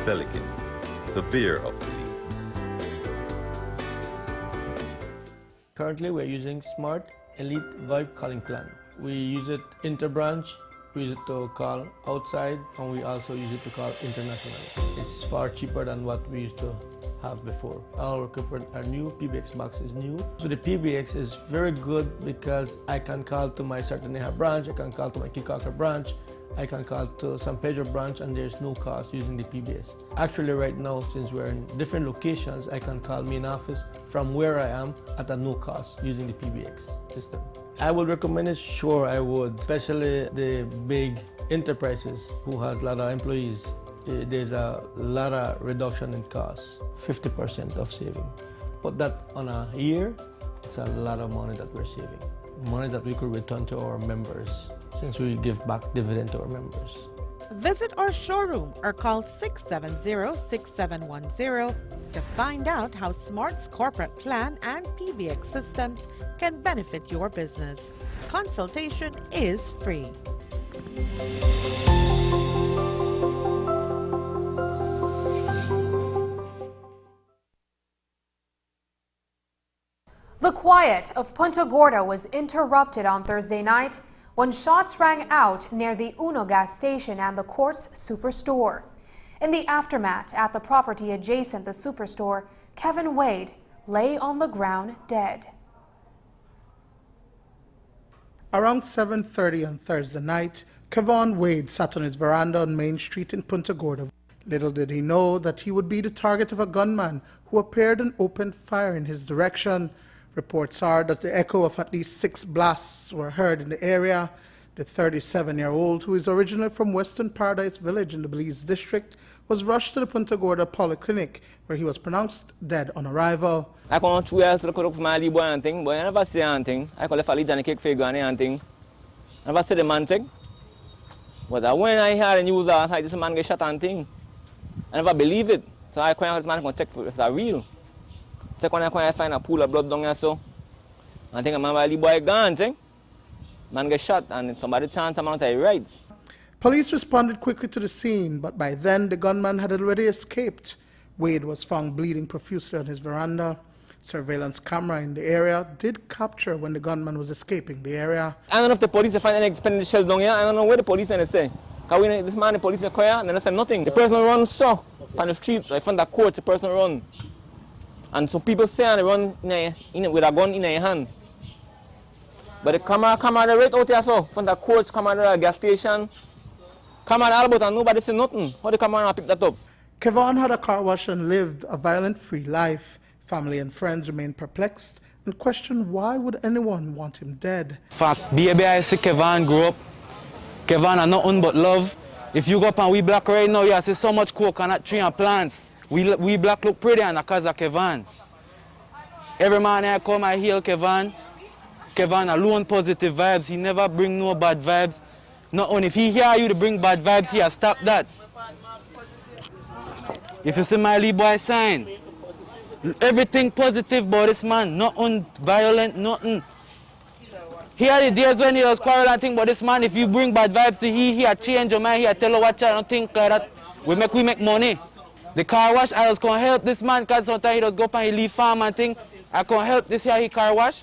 Pelican, the beer of Belize. Currently, we're using Smart Elite Vibe calling plan. We use it interbranch, we use it to call outside, and we also use it to call international. It's far cheaper than what we used to have before. Our equipment, our new PBX box is new. So the PBX is very good because I can call to my Sartaneja branch, I can call to my Kikaka branch, I can call to San Pedro branch, and there's no cost using the PBS. Actually right now, since we're in different locations, I can call main office from where I am at a no cost using the PBX system. I would recommend it, sure I would, especially the big enterprises who has a lot of employees. There's a lot of reduction in costs, 50% of saving. Put that on a year, it's a lot of money that we're saving. Money that we could return to our members, since we give back dividend to our members. Visit our showroom or call 670-6710 to find out how Smart's corporate plan and PBX systems can benefit your business. Consultation is free. The quiet of Punta Gorda was interrupted on Thursday night when shots rang out near the Uno gas station and the Courts Superstore. In the aftermath at the property adjacent the superstore, Kevin Wade lay on the ground dead. Around 7:30 on Thursday night, Kevin Wade sat on his veranda on Main Street in Punta Gorda. Little did he know that he would be the target of a gunman who appeared and opened fire in his direction. Reports are that the echo of at least 6 blasts were heard in the area. The 37-year-old, who is originally from Western Paradise Village in the Belize district, was rushed to the Punta Gorda Polyclinic, where he was pronounced dead on arrival. I can't through else look for my boy and thing, but I never say anything. I call it a little cake figure and thing. I never say the man thing. But when I hear the news that this man get shot and thing, I never believe it. So I call this man to check if it's real. Check when I find a pool of blood down here, so I think a man really boy gone, thing. Man get shot and somebody chance a man to rights. Police responded quickly to the scene, but by then the gunman had already escaped. Wade was found bleeding profusely on his veranda. Surveillance camera in the area did capture when the gunman was escaping the area. I don't know if the police find any expended shells down here. I don't know where the police are say. Because this man, the police are quiet, and they say nothing. The person runs so on the street, in front of the court, the person run. And some people say and they run with a gun in their hand. But the camera they right out here so, from the courts, camera gas station, camera all about and nobody say nothing. How the camera pick that up? Kevin had a car wash and lived a violent free life. Family and friends remain perplexed and question why would anyone want him dead. Fact, baby, I see Kevin grow up. Kevin are nothing but love. If you go up and we black right now, you see so much coconut tree and plants. We black look pretty and because of Kevin. Every man I come, I heal Kevin. Kevin alone positive vibes. He never bring no bad vibes. Not only if he hear you to bring bad vibes, he has stop that. If you see my little boy sign, everything positive about this man, nothing violent, nothing. Here are the days when he was quarreling and think about this man. If you bring bad vibes to he change your mind, he tell you watch out, don't think like that. We make money. The car wash, I was gonna help this man because sometimes he does go up and he leave farm and think, I can help this here, he car wash.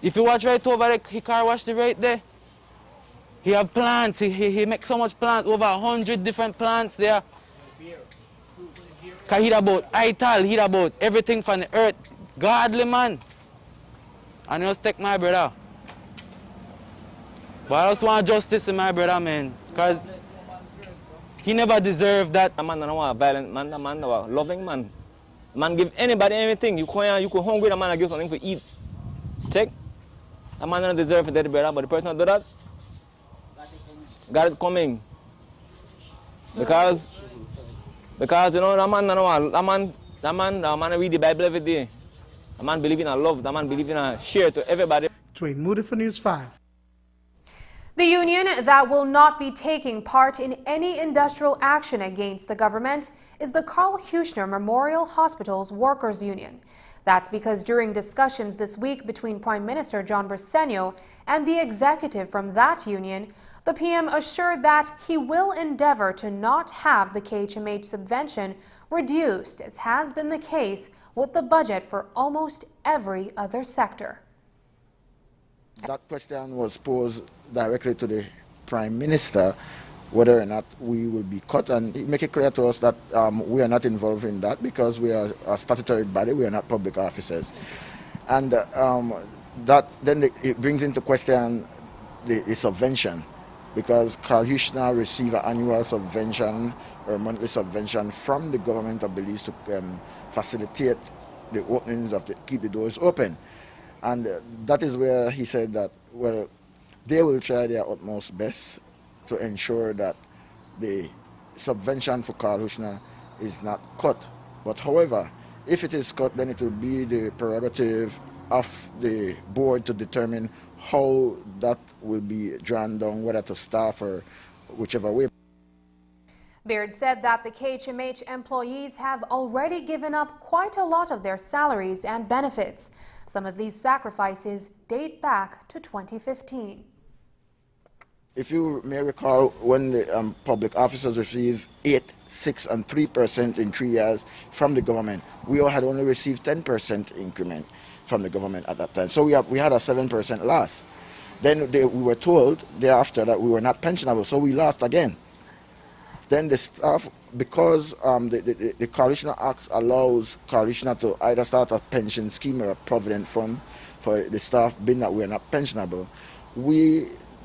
If you watch right over there, he car wash the right there. He have plants, he makes so much plants, over 100 different plants there. Cause he about ital, he about everything from the earth. Godly man. And he just take my brother. But I just want justice in my brother, man. Cause he never deserved that. A man don't want a violent man, a man a loving man. Man give anybody anything. You go hungry, the man give something to eat. Check. A man don't deserve that, brother, but the person who do that, God is coming. Because you know, a man read the Bible every day. A man believe in a love, the man believe in a share to everybody. Dwayne Moody for News 5. The union that will not be taking part in any industrial action against the government is the Carl Huchner Memorial Hospital's Workers Union. That's because during discussions this week between Prime Minister John Briceño and the executive from that union, the PM assured that he will endeavor to not have the KHMH subvention reduced, as has been the case with the budget for almost every other sector. That question was posed directly to the Prime Minister, whether or not we will be cut, and he make it clear to us that we are not involved in that because we are a statutory body, we are not public officers. And it brings into question the subvention, because Carl Huchner receive an annual subvention or monthly subvention from the government of Belize to facilitate the openings keep the doors open. And that is where he said that, well, they will try their utmost best to ensure that the subvention for Carl Huchner is not cut. But however, if it is cut, then it will be the prerogative of the board to determine how that will be drawn down, whether to staff or whichever way. Beard said that the KHMH employees have already given up quite a lot of their salaries and benefits. Some of these sacrifices date back to 2015. If you may recall, when the public officers received 8%, 6%, and 3% in 3 years from the government, we all had only received 10% increment from the government at that time. So we had a 7% loss. Then we were told thereafter that we were not pensionable, so we lost again. Then the staff, because the Coalition Act allows Coalition to either start a pension scheme or a provident fund for the staff, being that we are not pensionable,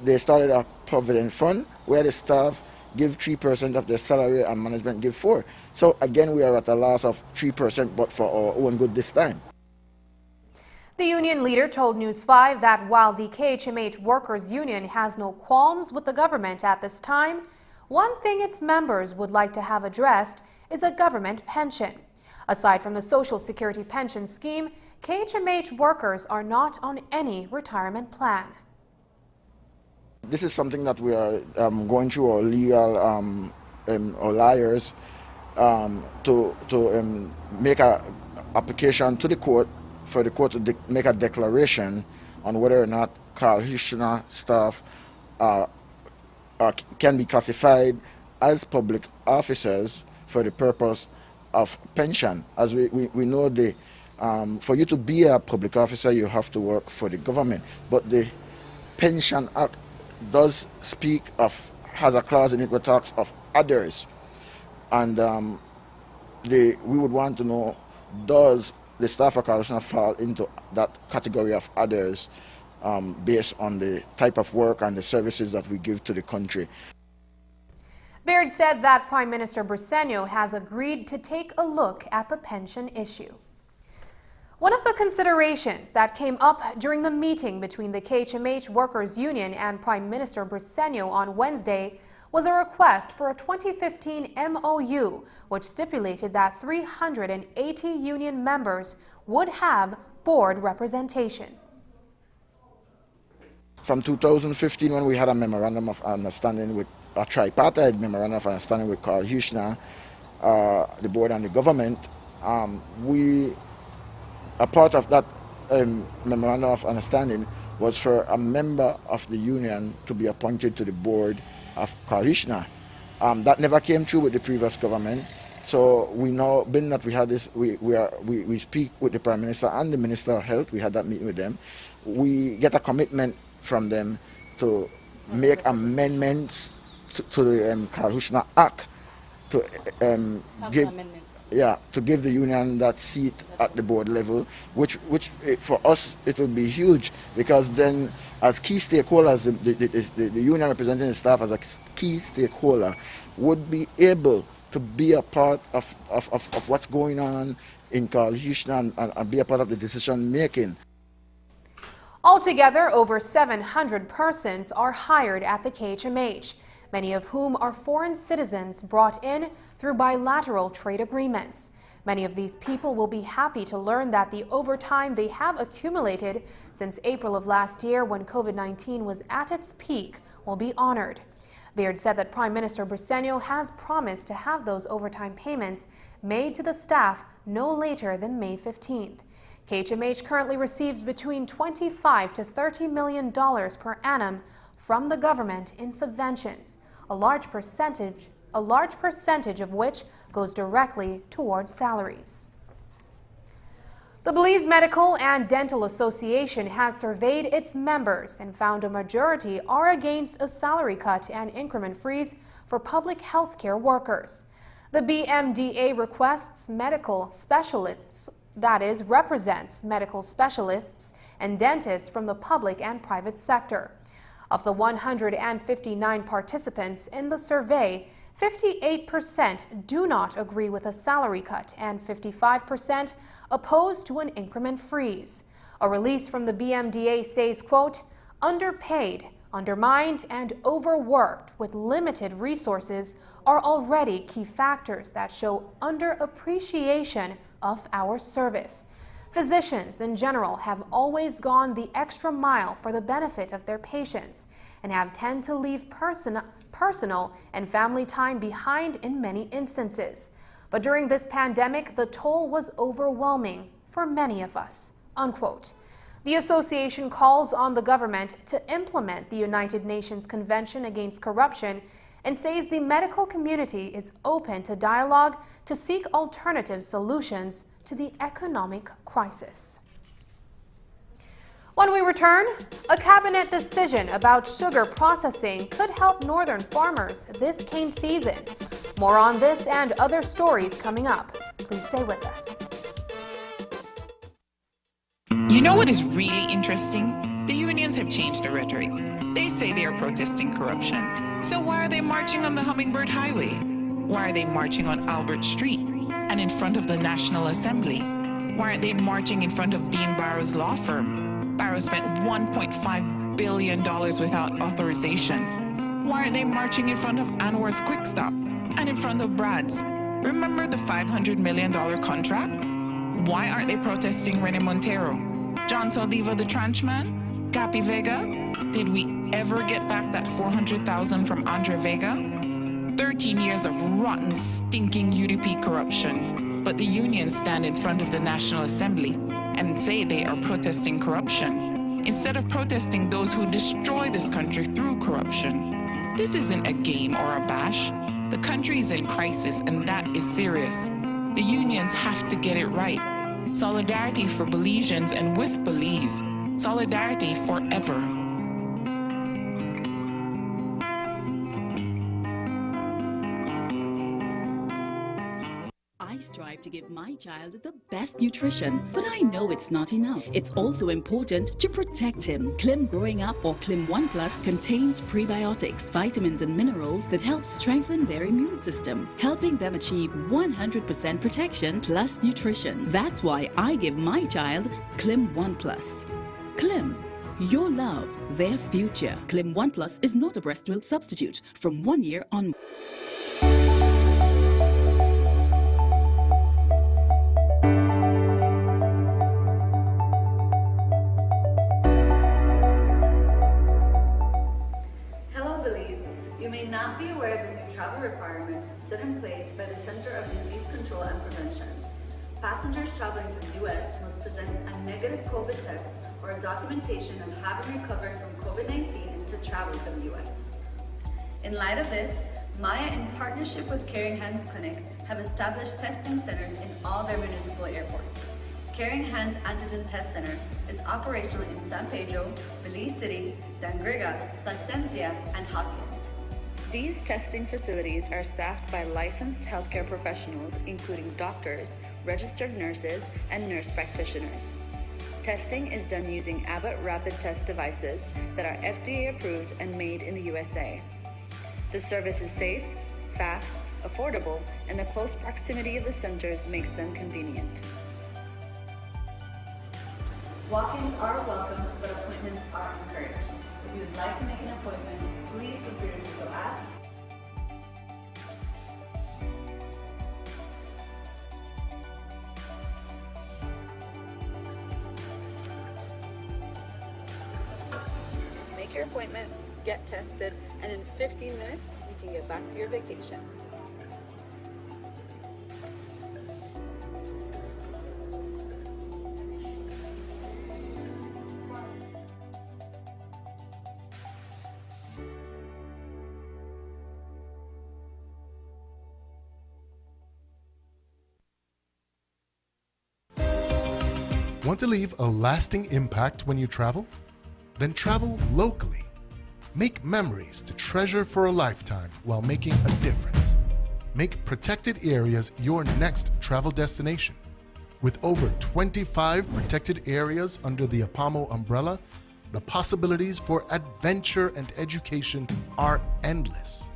they started a provident fund where the staff give 3% of their salary and management give 4%. So again, we are at a loss of 3%, but for our own good this time. The union leader told News 5 that while the KHMH Workers Union has no qualms with the government at this time, one thing its members would like to have addressed is a government pension. Aside from the Social Security pension scheme, KHMH workers are not on any retirement plan. This is something that we are going through our legal or lawyers to make an application to the court for the court to make a declaration on whether or not Carl Huchner staff can be classified as public officers for the purpose of pension. As we know, for you to be a public officer, you have to work for the government. But the Pension Act does has a clause in it that talks of others. And we would want to know, does the staff of Carl Huchner fall into that category of others based on the type of work and the services that we give to the country? Beard said that Prime Minister Briceño has agreed to take a look at the pension issue. One of the considerations that came up during the meeting between the KHMH Workers Union and Prime Minister Briceño on Wednesday was a request for a 2015 MOU, which stipulated that 380 union members would have board representation. From 2015, when we had a memorandum of understanding with a tripartite memorandum of understanding with Carl Huchner, the board and the government, a part of that memorandum of understanding was for a member of the union to be appointed to the board of Carl Huchner. That never came true with the previous government. So we know, being that we had this, we speak with the Prime Minister and the Minister of Health. We had that meeting with them. We get a commitment from them to make amendments to the Carl Huchner Act to give the union that seat at the board level, which for us it will be huge, because then as key stakeholders, the union representing the staff as a key stakeholder would be able to be a part of what's going on in Carl Huchner and be a part of the decision making. Altogether, over 700 persons are hired at the KHMH, many of whom are foreign citizens brought in through bilateral trade agreements. Many of these people will be happy to learn that the overtime they have accumulated since April of last year, when COVID-19 was at its peak, will be honored. Beard said that Prime Minister Briceño has promised to have those overtime payments made to the staff no later than May 15th. KHMH currently receives between $25 to $30 million per annum from the government in subventions, a large percentage of which goes directly towards salaries. The Belize Medical and Dental Association has surveyed its members and found a majority are against a salary cut and increment freeze for public health care workers. The BMDA represents medical specialists and dentists from the public and private sector. Of the 159 participants in the survey, 58% do not agree with a salary cut and 55% oppose to an increment freeze. A release from the BMDA says, quote, "Underpaid, undermined, and overworked with limited resources are already key factors that show underappreciation of our service. Physicians in general have always gone the extra mile for the benefit of their patients and have tended to leave personal and family time behind in many instances. But during this pandemic, the toll was overwhelming for many of us," unquote. The association calls on the government to implement the United Nations Convention Against Corruption and says the medical community is open to dialogue to seek alternative solutions to the economic crisis. When we return, a cabinet decision about sugar processing could help northern farmers this cane season. More on this and other stories coming up. Please stay with us. You know what is really interesting? The unions have changed the rhetoric. They say they are protesting corruption. So why are they marching on the Hummingbird Highway? Why are they marching on Albert Street and in front of the National Assembly? Why aren't they marching in front of Dean Barrow's law firm? Barrow spent $1.5 billion without authorization. Why aren't they marching in front of Anwar's Quick Stop and in front of Brad's? Remember the $500 million contract? Why aren't they protesting Rene Montero, John Saldiva the Tranch Man, Capi Vega? Did we ever get back that $400,000 from Andre Vega? 13 years of rotten, stinking UDP corruption. But the unions stand in front of the National Assembly and say they are protesting corruption, instead of protesting those who destroy this country through corruption. This isn't a game or a bash. The country is in crisis, and that is serious. The unions have to get it right. Solidarity for Belizeans and with Belize. Solidarity forever. I strive to give my child the best nutrition, but I know it's not enough. It's also important to protect him. Clim Growing Up or Clim 1 Plus contains prebiotics, vitamins and minerals that help strengthen their immune system, helping them achieve 100% protection plus nutrition. That's why I give my child Clim 1 Plus. Clim, your love, their future. Clim 1 Plus is not a breast milk substitute from 1 year on. Not be aware of the new travel requirements set in place by the Center of Disease Control and Prevention. Passengers traveling to the U.S. must present a negative COVID test or a documentation of having recovered from COVID-19 to travel to the U.S. In light of this, Maya, in partnership with Caring Hands Clinic, have established testing centers in all their municipal airports. Caring Hands Antigen Test Center is operational in San Pedro, Belize City, Dangriga, Placencia, and Hopkins. These testing facilities are staffed by licensed healthcare professionals, including doctors, registered nurses, and nurse practitioners. Testing is done using Abbott rapid test devices that are FDA approved and made in the USA. The service is safe, fast, affordable, and the close proximity of the centers makes them convenient. Walk-ins are welcomed, but appointments are encouraged. If you would like to make an appointment, please feel free to do so at Make your appointment, get tested, and in 15 minutes, you can get back to your vacation. Want to leave a lasting impact when you travel? Then travel locally. Make memories to treasure for a lifetime while making a difference. Make protected areas your next travel destination. With over 25 protected areas under the APAMO umbrella, the possibilities for adventure and education are endless.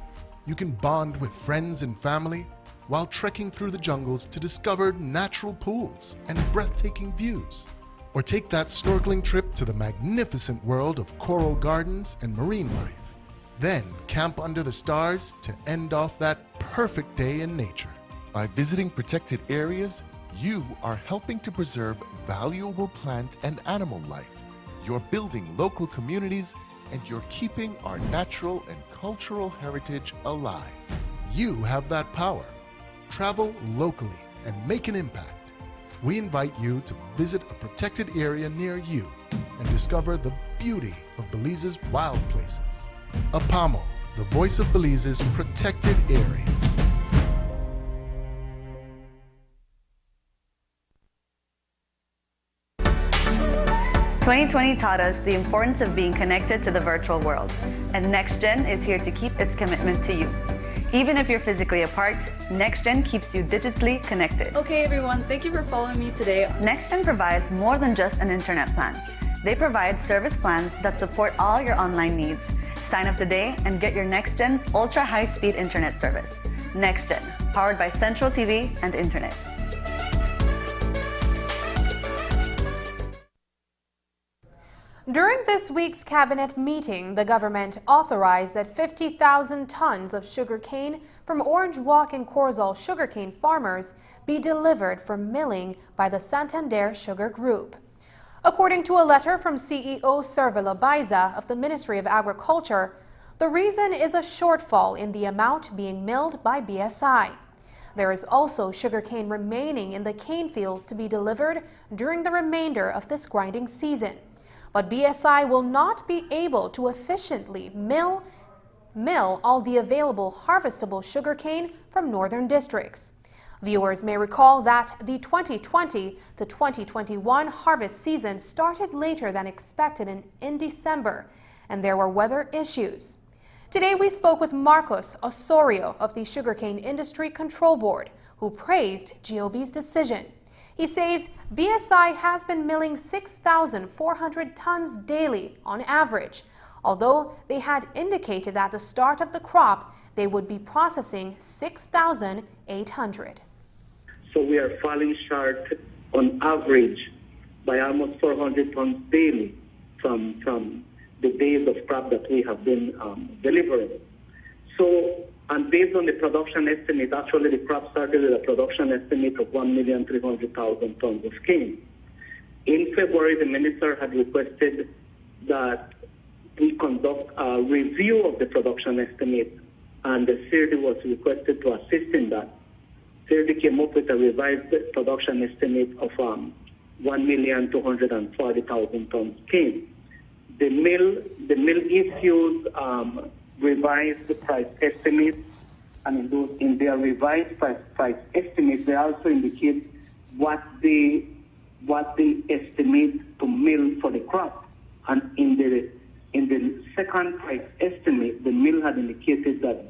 You can bond with friends and family while trekking through the jungles to discover natural pools and breathtaking views. Or take that snorkeling trip to the magnificent world of coral gardens and marine life. Then camp under the stars to end off that perfect day in nature. By visiting protected areas, you are helping to preserve valuable plant and animal life. You're building local communities and you're keeping our natural and cultural heritage alive. You have that power. Travel locally and make an impact. We invite you to visit a protected area near you and discover the beauty of Belize's wild places. APAMO, the voice of Belize's protected areas. "2020 taught us the importance of being connected to the virtual world, and NextGen is here to keep its commitment to you. Even if you're physically apart, NextGen keeps you digitally connected." Okay everyone, thank you for following me today. NextGen provides more than just an internet plan. They provide service plans that support all your online needs. Sign up today and get your NextGen's ultra high-speed internet service. NextGen, powered by Central TV and Internet. During this week's cabinet meeting, the government authorized that 50,000 tons of sugarcane from Orange Walk and Corzal sugarcane farmers be delivered for milling by the Santander Sugar Group. According to a letter from CEO Servila Baiza of the Ministry of Agriculture, the reason is a shortfall in the amount being milled by BSI. There is also sugarcane remaining in the cane fields to be delivered during the remainder of this grinding season. But BSI will not be able to efficiently mill all the available harvestable sugarcane from northern districts. Viewers may recall that the 2020 to 2021 harvest season started later than expected in December, and there were weather issues. Today we spoke with Marcos Osorio of the Sugarcane Industry Control Board, who praised GOB's decision. He says BSI has been milling 6,400 tons daily on average, although they had indicated at the start of the crop they would be processing 6,800. So we are falling short on average by almost 400 tons daily from the days of crop that we have been delivering. So, and based on the production estimate, actually the crop started with a production estimate of 1,300,000 tons of cane. In February, the minister had requested that we conduct a review of the production estimate, and the CIRD was requested to assist in that. CIRD came up with a revised production estimate of 1,240,000 tons cane. The mill issues revised price estimates, and in their revised price estimates, they also indicate what they estimate to mill for the crop. And in the second price estimate, the mill had indicated that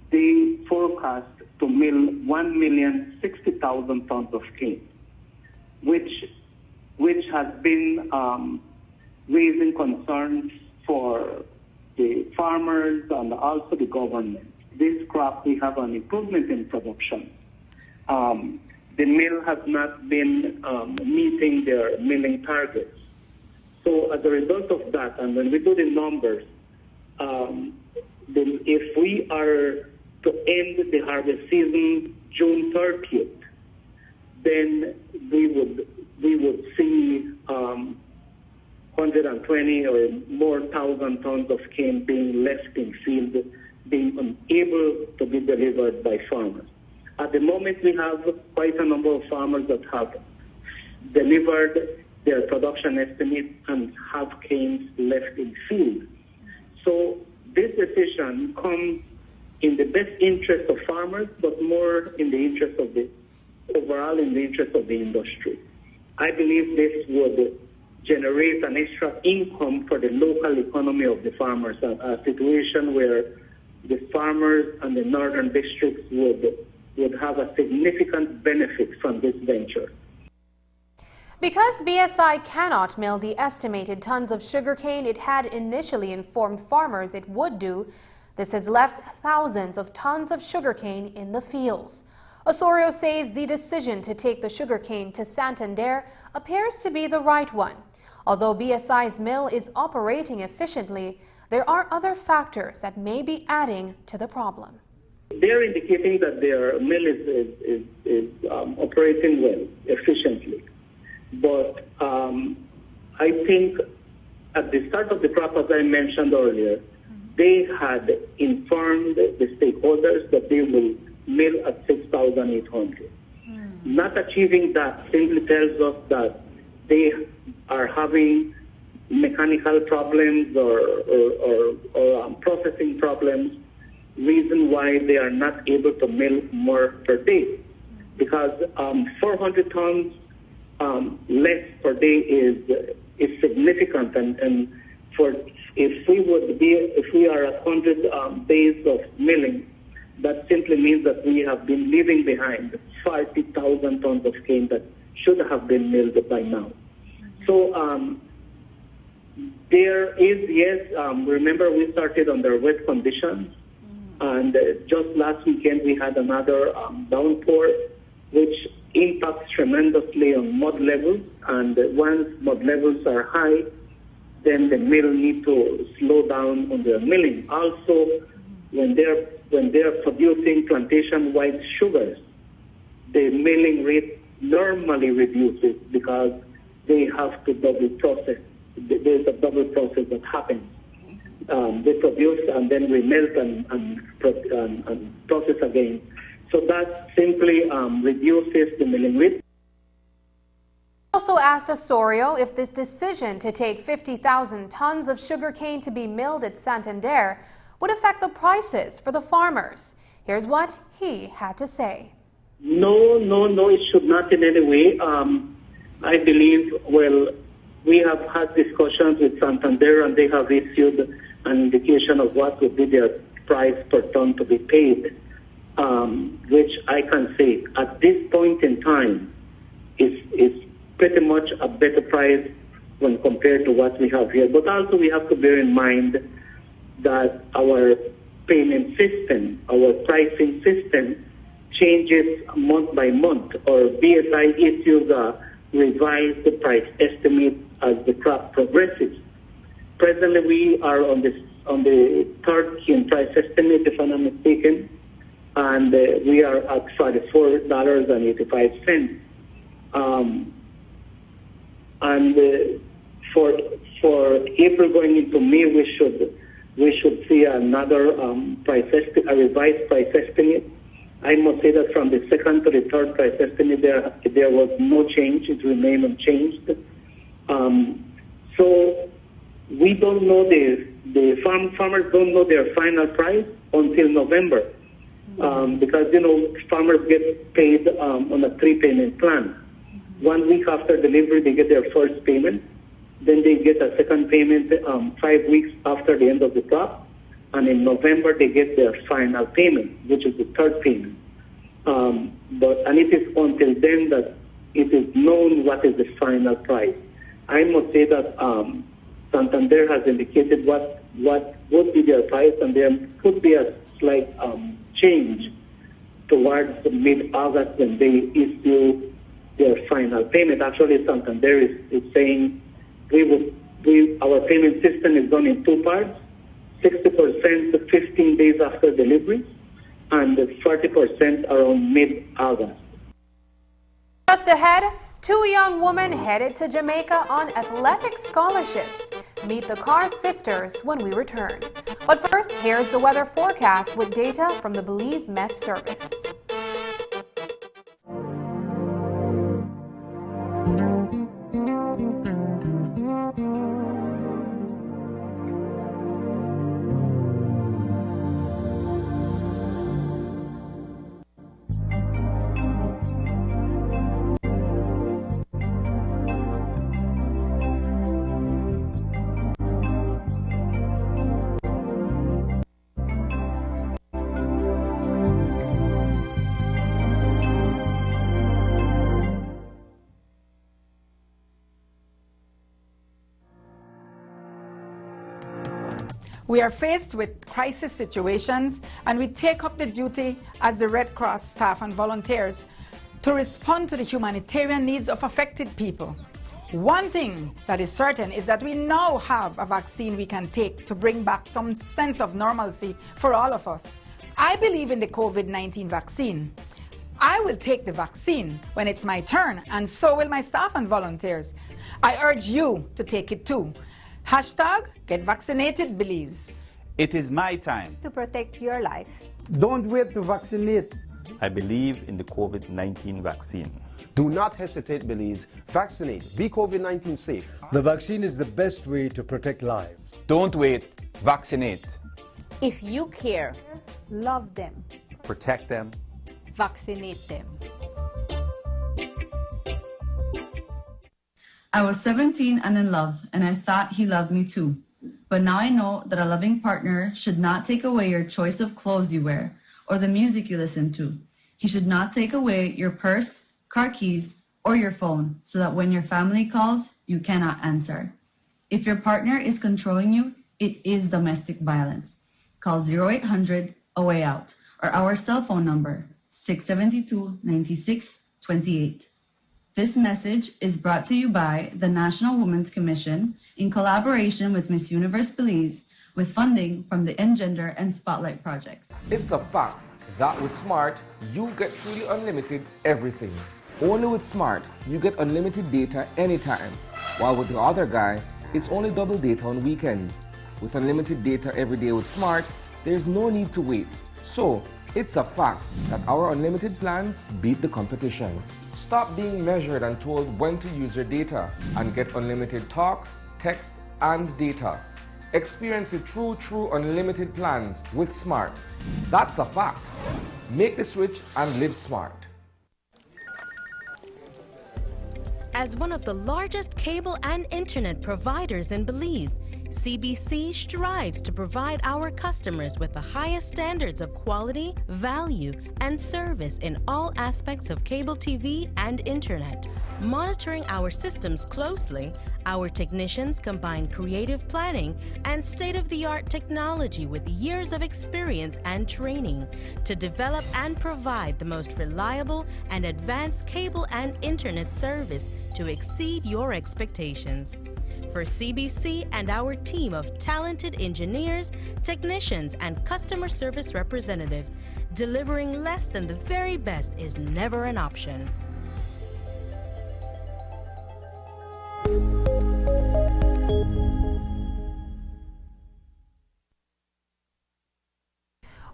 they forecast to mill 1,060,000 tons of cane, which has been raising concerns for the farmers and also the government. This crop, we have an improvement in production. The mill has not been meeting their milling targets. So as a result of that, and when we do the numbers, if we are to end the harvest season June 30th, then we would see 120 or more thousand tons of cane being left in field, being unable to be delivered by farmers. At the moment, we have quite a number of farmers that have delivered their production estimate and have canes left in field. So this decision comes in the best interest of farmers, but more in the interest of the overall in the interest of the industry. I believe this would generate an extra income for the local economy of the farmers, a situation where the farmers and the northern districts would have a significant benefit from this venture. Because BSI cannot mill the estimated tons of sugarcane it had initially informed farmers it would do, this has left thousands of tons of sugarcane in the fields. Osorio says the decision to take the sugarcane to Santander appears to be the right one. Although BSI's mill is operating efficiently, there are other factors that may be adding to the problem. They're indicating that their mill is operating well, efficiently. But I think at the start of the crop, as I mentioned earlier, they had informed the stakeholders that they will mill at 6,800. Not achieving that simply tells us that they are having mechanical problems or processing problems, reason why they are not able to mill more per day. Because 400 tons less per day is significant, and if we are at 100 days of milling, that simply means that we have been leaving behind 40,000 tons of cane that should have been milled by now. So there is, yes, remember we started under wet conditions, and just last weekend we had another downpour, which impacts tremendously on mud levels, and once mud levels are high, then the mill need to slow down on their milling. Also, when they're producing plantation-wide sugars, the milling rate normally reduces because they have to double process. There's a double process that happens. They produce and then we melt and process again. So that simply reduces the milling rate. Also asked Osorio if this decision to take 50,000 tons of sugarcane to be milled at Santander would affect the prices for the farmers. Here's what he had to say. No, it should not in any way. I believe, well, we have had discussions with Santander, and they have issued an indication of what would be their price per ton to be paid, which I can say at this point in time is pretty much a better price when compared to what we have here. But also we have to bear in mind that our payment system, our pricing system changes month by month, or BSI issues a revised price estimate as the crop progresses. Presently we are on the third cane price estimate, if I'm not mistaken, and we are at $44.85. For April going into May, we should see another a revised price estimate. I must say that from the second to the third price estimate, there was no change; it remained unchanged. So we don't know the farmers don't know their final price until November, because farmers get paid on a 3-payment plan. 1 week after delivery, they get their first payment. Then they get a second payment 5 weeks after the end of the crop. And in November, they get their final payment, which is the third payment. And it is until then that it is known what is the final price. I must say that Santander has indicated what would be their price, and there could be a slight change towards mid-August when they issue their final payment. Actually, Santander is saying our payment system is done in 2 parts, 60% 15 days after delivery, and 40% around mid-August. Just ahead, 2 young women headed to Jamaica on athletic scholarships. Meet the Carr sisters when we return. But first, here's the weather forecast with data from the Belize Met Service. We are faced with crisis situations, and we take up the duty as the Red Cross staff and volunteers to respond to the humanitarian needs of affected people. One thing that is certain is that we now have a vaccine we can take to bring back some sense of normalcy for all of us. I believe in the COVID-19 vaccine. I will take the vaccine when it's my turn, and so will my staff and volunteers. I urge you to take it too. Hashtag Get Vaccinated Belize. It is my time to protect your life. Don't wait to vaccinate. I believe in the COVID-19 vaccine. Do not hesitate, Belize. Vaccinate. Be COVID-19 safe. The vaccine is the best way to protect lives. Don't wait. Vaccinate. If you care, love them, Protect them. vaccinate them. I was 17 and in love, and I thought he loved me too. But now I know that a loving partner should not take away your choice of clothes you wear or the music you listen to. He should not take away your purse, car keys, or your phone so that when your family calls, you cannot answer. If your partner is controlling you, it is domestic violence. Call 0800 A Way Out or our cell phone number 672-9628. This message is brought to you by the National Women's Commission in collaboration with Miss Universe Belize with funding from the Engender and Spotlight projects. It's a fact that with Smart, you get truly unlimited everything. Only with Smart, you get unlimited data anytime, while with the other guy, it's only double data on weekends. With unlimited data every day with Smart, there's no need to wait. So, it's a fact that our unlimited plans beat the competition. Stop being measured and told when to use your data and get unlimited talk, text, and data. Experience the true unlimited plans with Smart. That's a fact. Make the switch and live smart. As one of the largest cable and internet providers in Belize, CBC strives to provide our customers with the highest standards of quality, value, and service in all aspects of cable TV and internet. Monitoring our systems closely, our technicians combine creative planning and state-of-the-art technology with years of experience and training to develop and provide the most reliable and advanced cable and internet service to exceed your expectations. For CBC and our team of talented engineers, technicians, and customer service representatives, delivering less than the very best is never an option.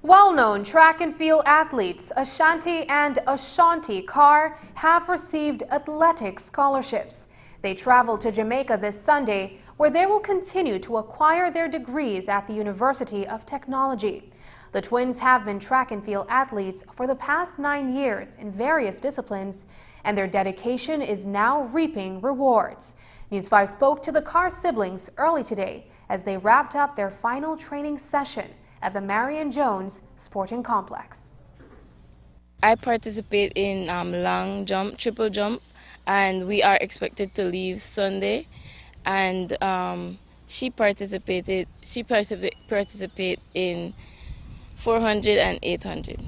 Well-known track and field athletes Ashanti and Ashanti Carr have received athletic scholarships. They travel to Jamaica this Sunday, where they will continue to acquire their degrees at the University of Technology. The twins have been track and field athletes for the past 9 years in various disciplines, and their dedication is now reaping rewards. News 5 spoke to the Carr siblings early today as they wrapped up their final training session at the Marion Jones Sporting Complex. I participate in long jump, triple jump, and we are expected to leave Sunday. And she participated in 400 and 800.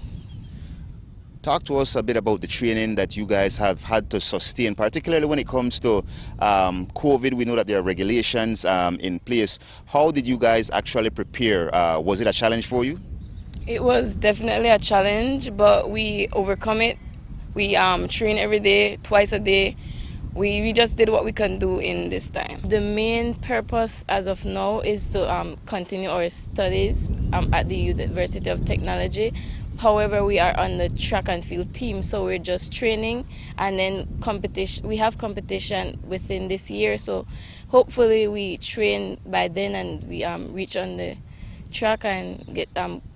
Talk to us a bit about the training that you guys have had to sustain, particularly when it comes to COVID. We know that there are regulations in place. How did you guys actually prepare? Was it a challenge for you? It was definitely a challenge, but we overcome it. We train every day, twice a day. We just did what we can do in this time. The main purpose as of now is to continue our studies at the University of Technology. However, we are on the track and field team, so we're just training, and then competition. We have competition within this year, so hopefully we train by then and we reach on the track and get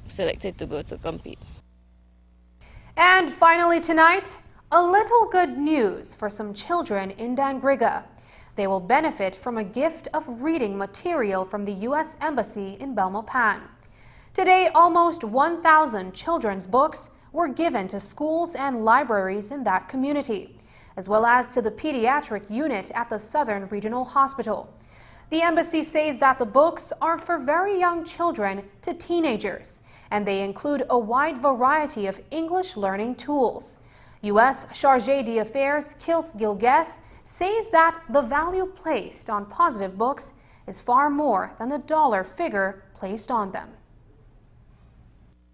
selected to go to compete. And finally tonight, a little good news for some children in Dangriga. They will benefit from a gift of reading material from the U.S. Embassy in Belmopan. Today, almost 1,000 children's books were given to schools and libraries in that community, as well as to the pediatric unit at the Southern Regional Hospital. The embassy says that the books are for very young children to teenagers, and they include a wide variety of English learning tools. U.S. Chargé d'Affaires Kilth Gilges says that the value placed on positive books is far more than the dollar figure placed on them.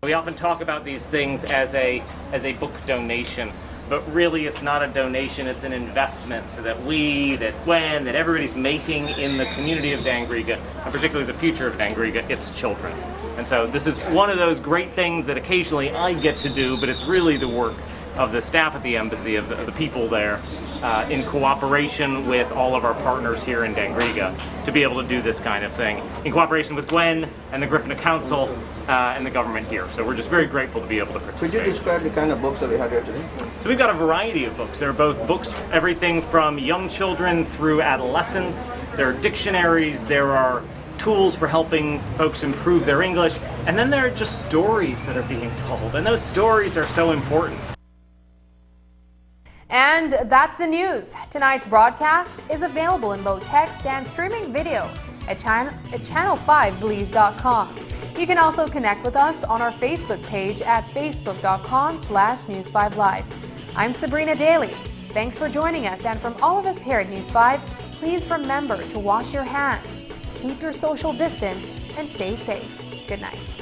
We often talk about these things as a book donation, but really it's not a donation, it's an investment that that everybody's making in the community of Dangriga, and particularly the future of Dangriga, its children. And so this is one of those great things that occasionally I get to do, but it's really the work of the staff at the embassy, of the people there, in cooperation with all of our partners here in Dangriga, to be able to do this kind of thing, in cooperation with Gwen and the Griffin Council and the government here. So we're just very grateful to be able to participate. Could you describe the kind of books that we have here today? So we've got a variety of books. There are both books, everything from young children through adolescents. There are dictionaries, there are tools for helping folks improve their English, and then there are just stories that are being told, and those stories are so important. And that's the news. Tonight's broadcast is available in both text and streaming video at channel5belize.com. You can also connect with us on our Facebook page at facebook.com/News5Live. I'm Sabrina Daly. Thanks for joining us, and from all of us here at News 5, please remember to wash your hands, keep your social distance, and stay safe. Good night.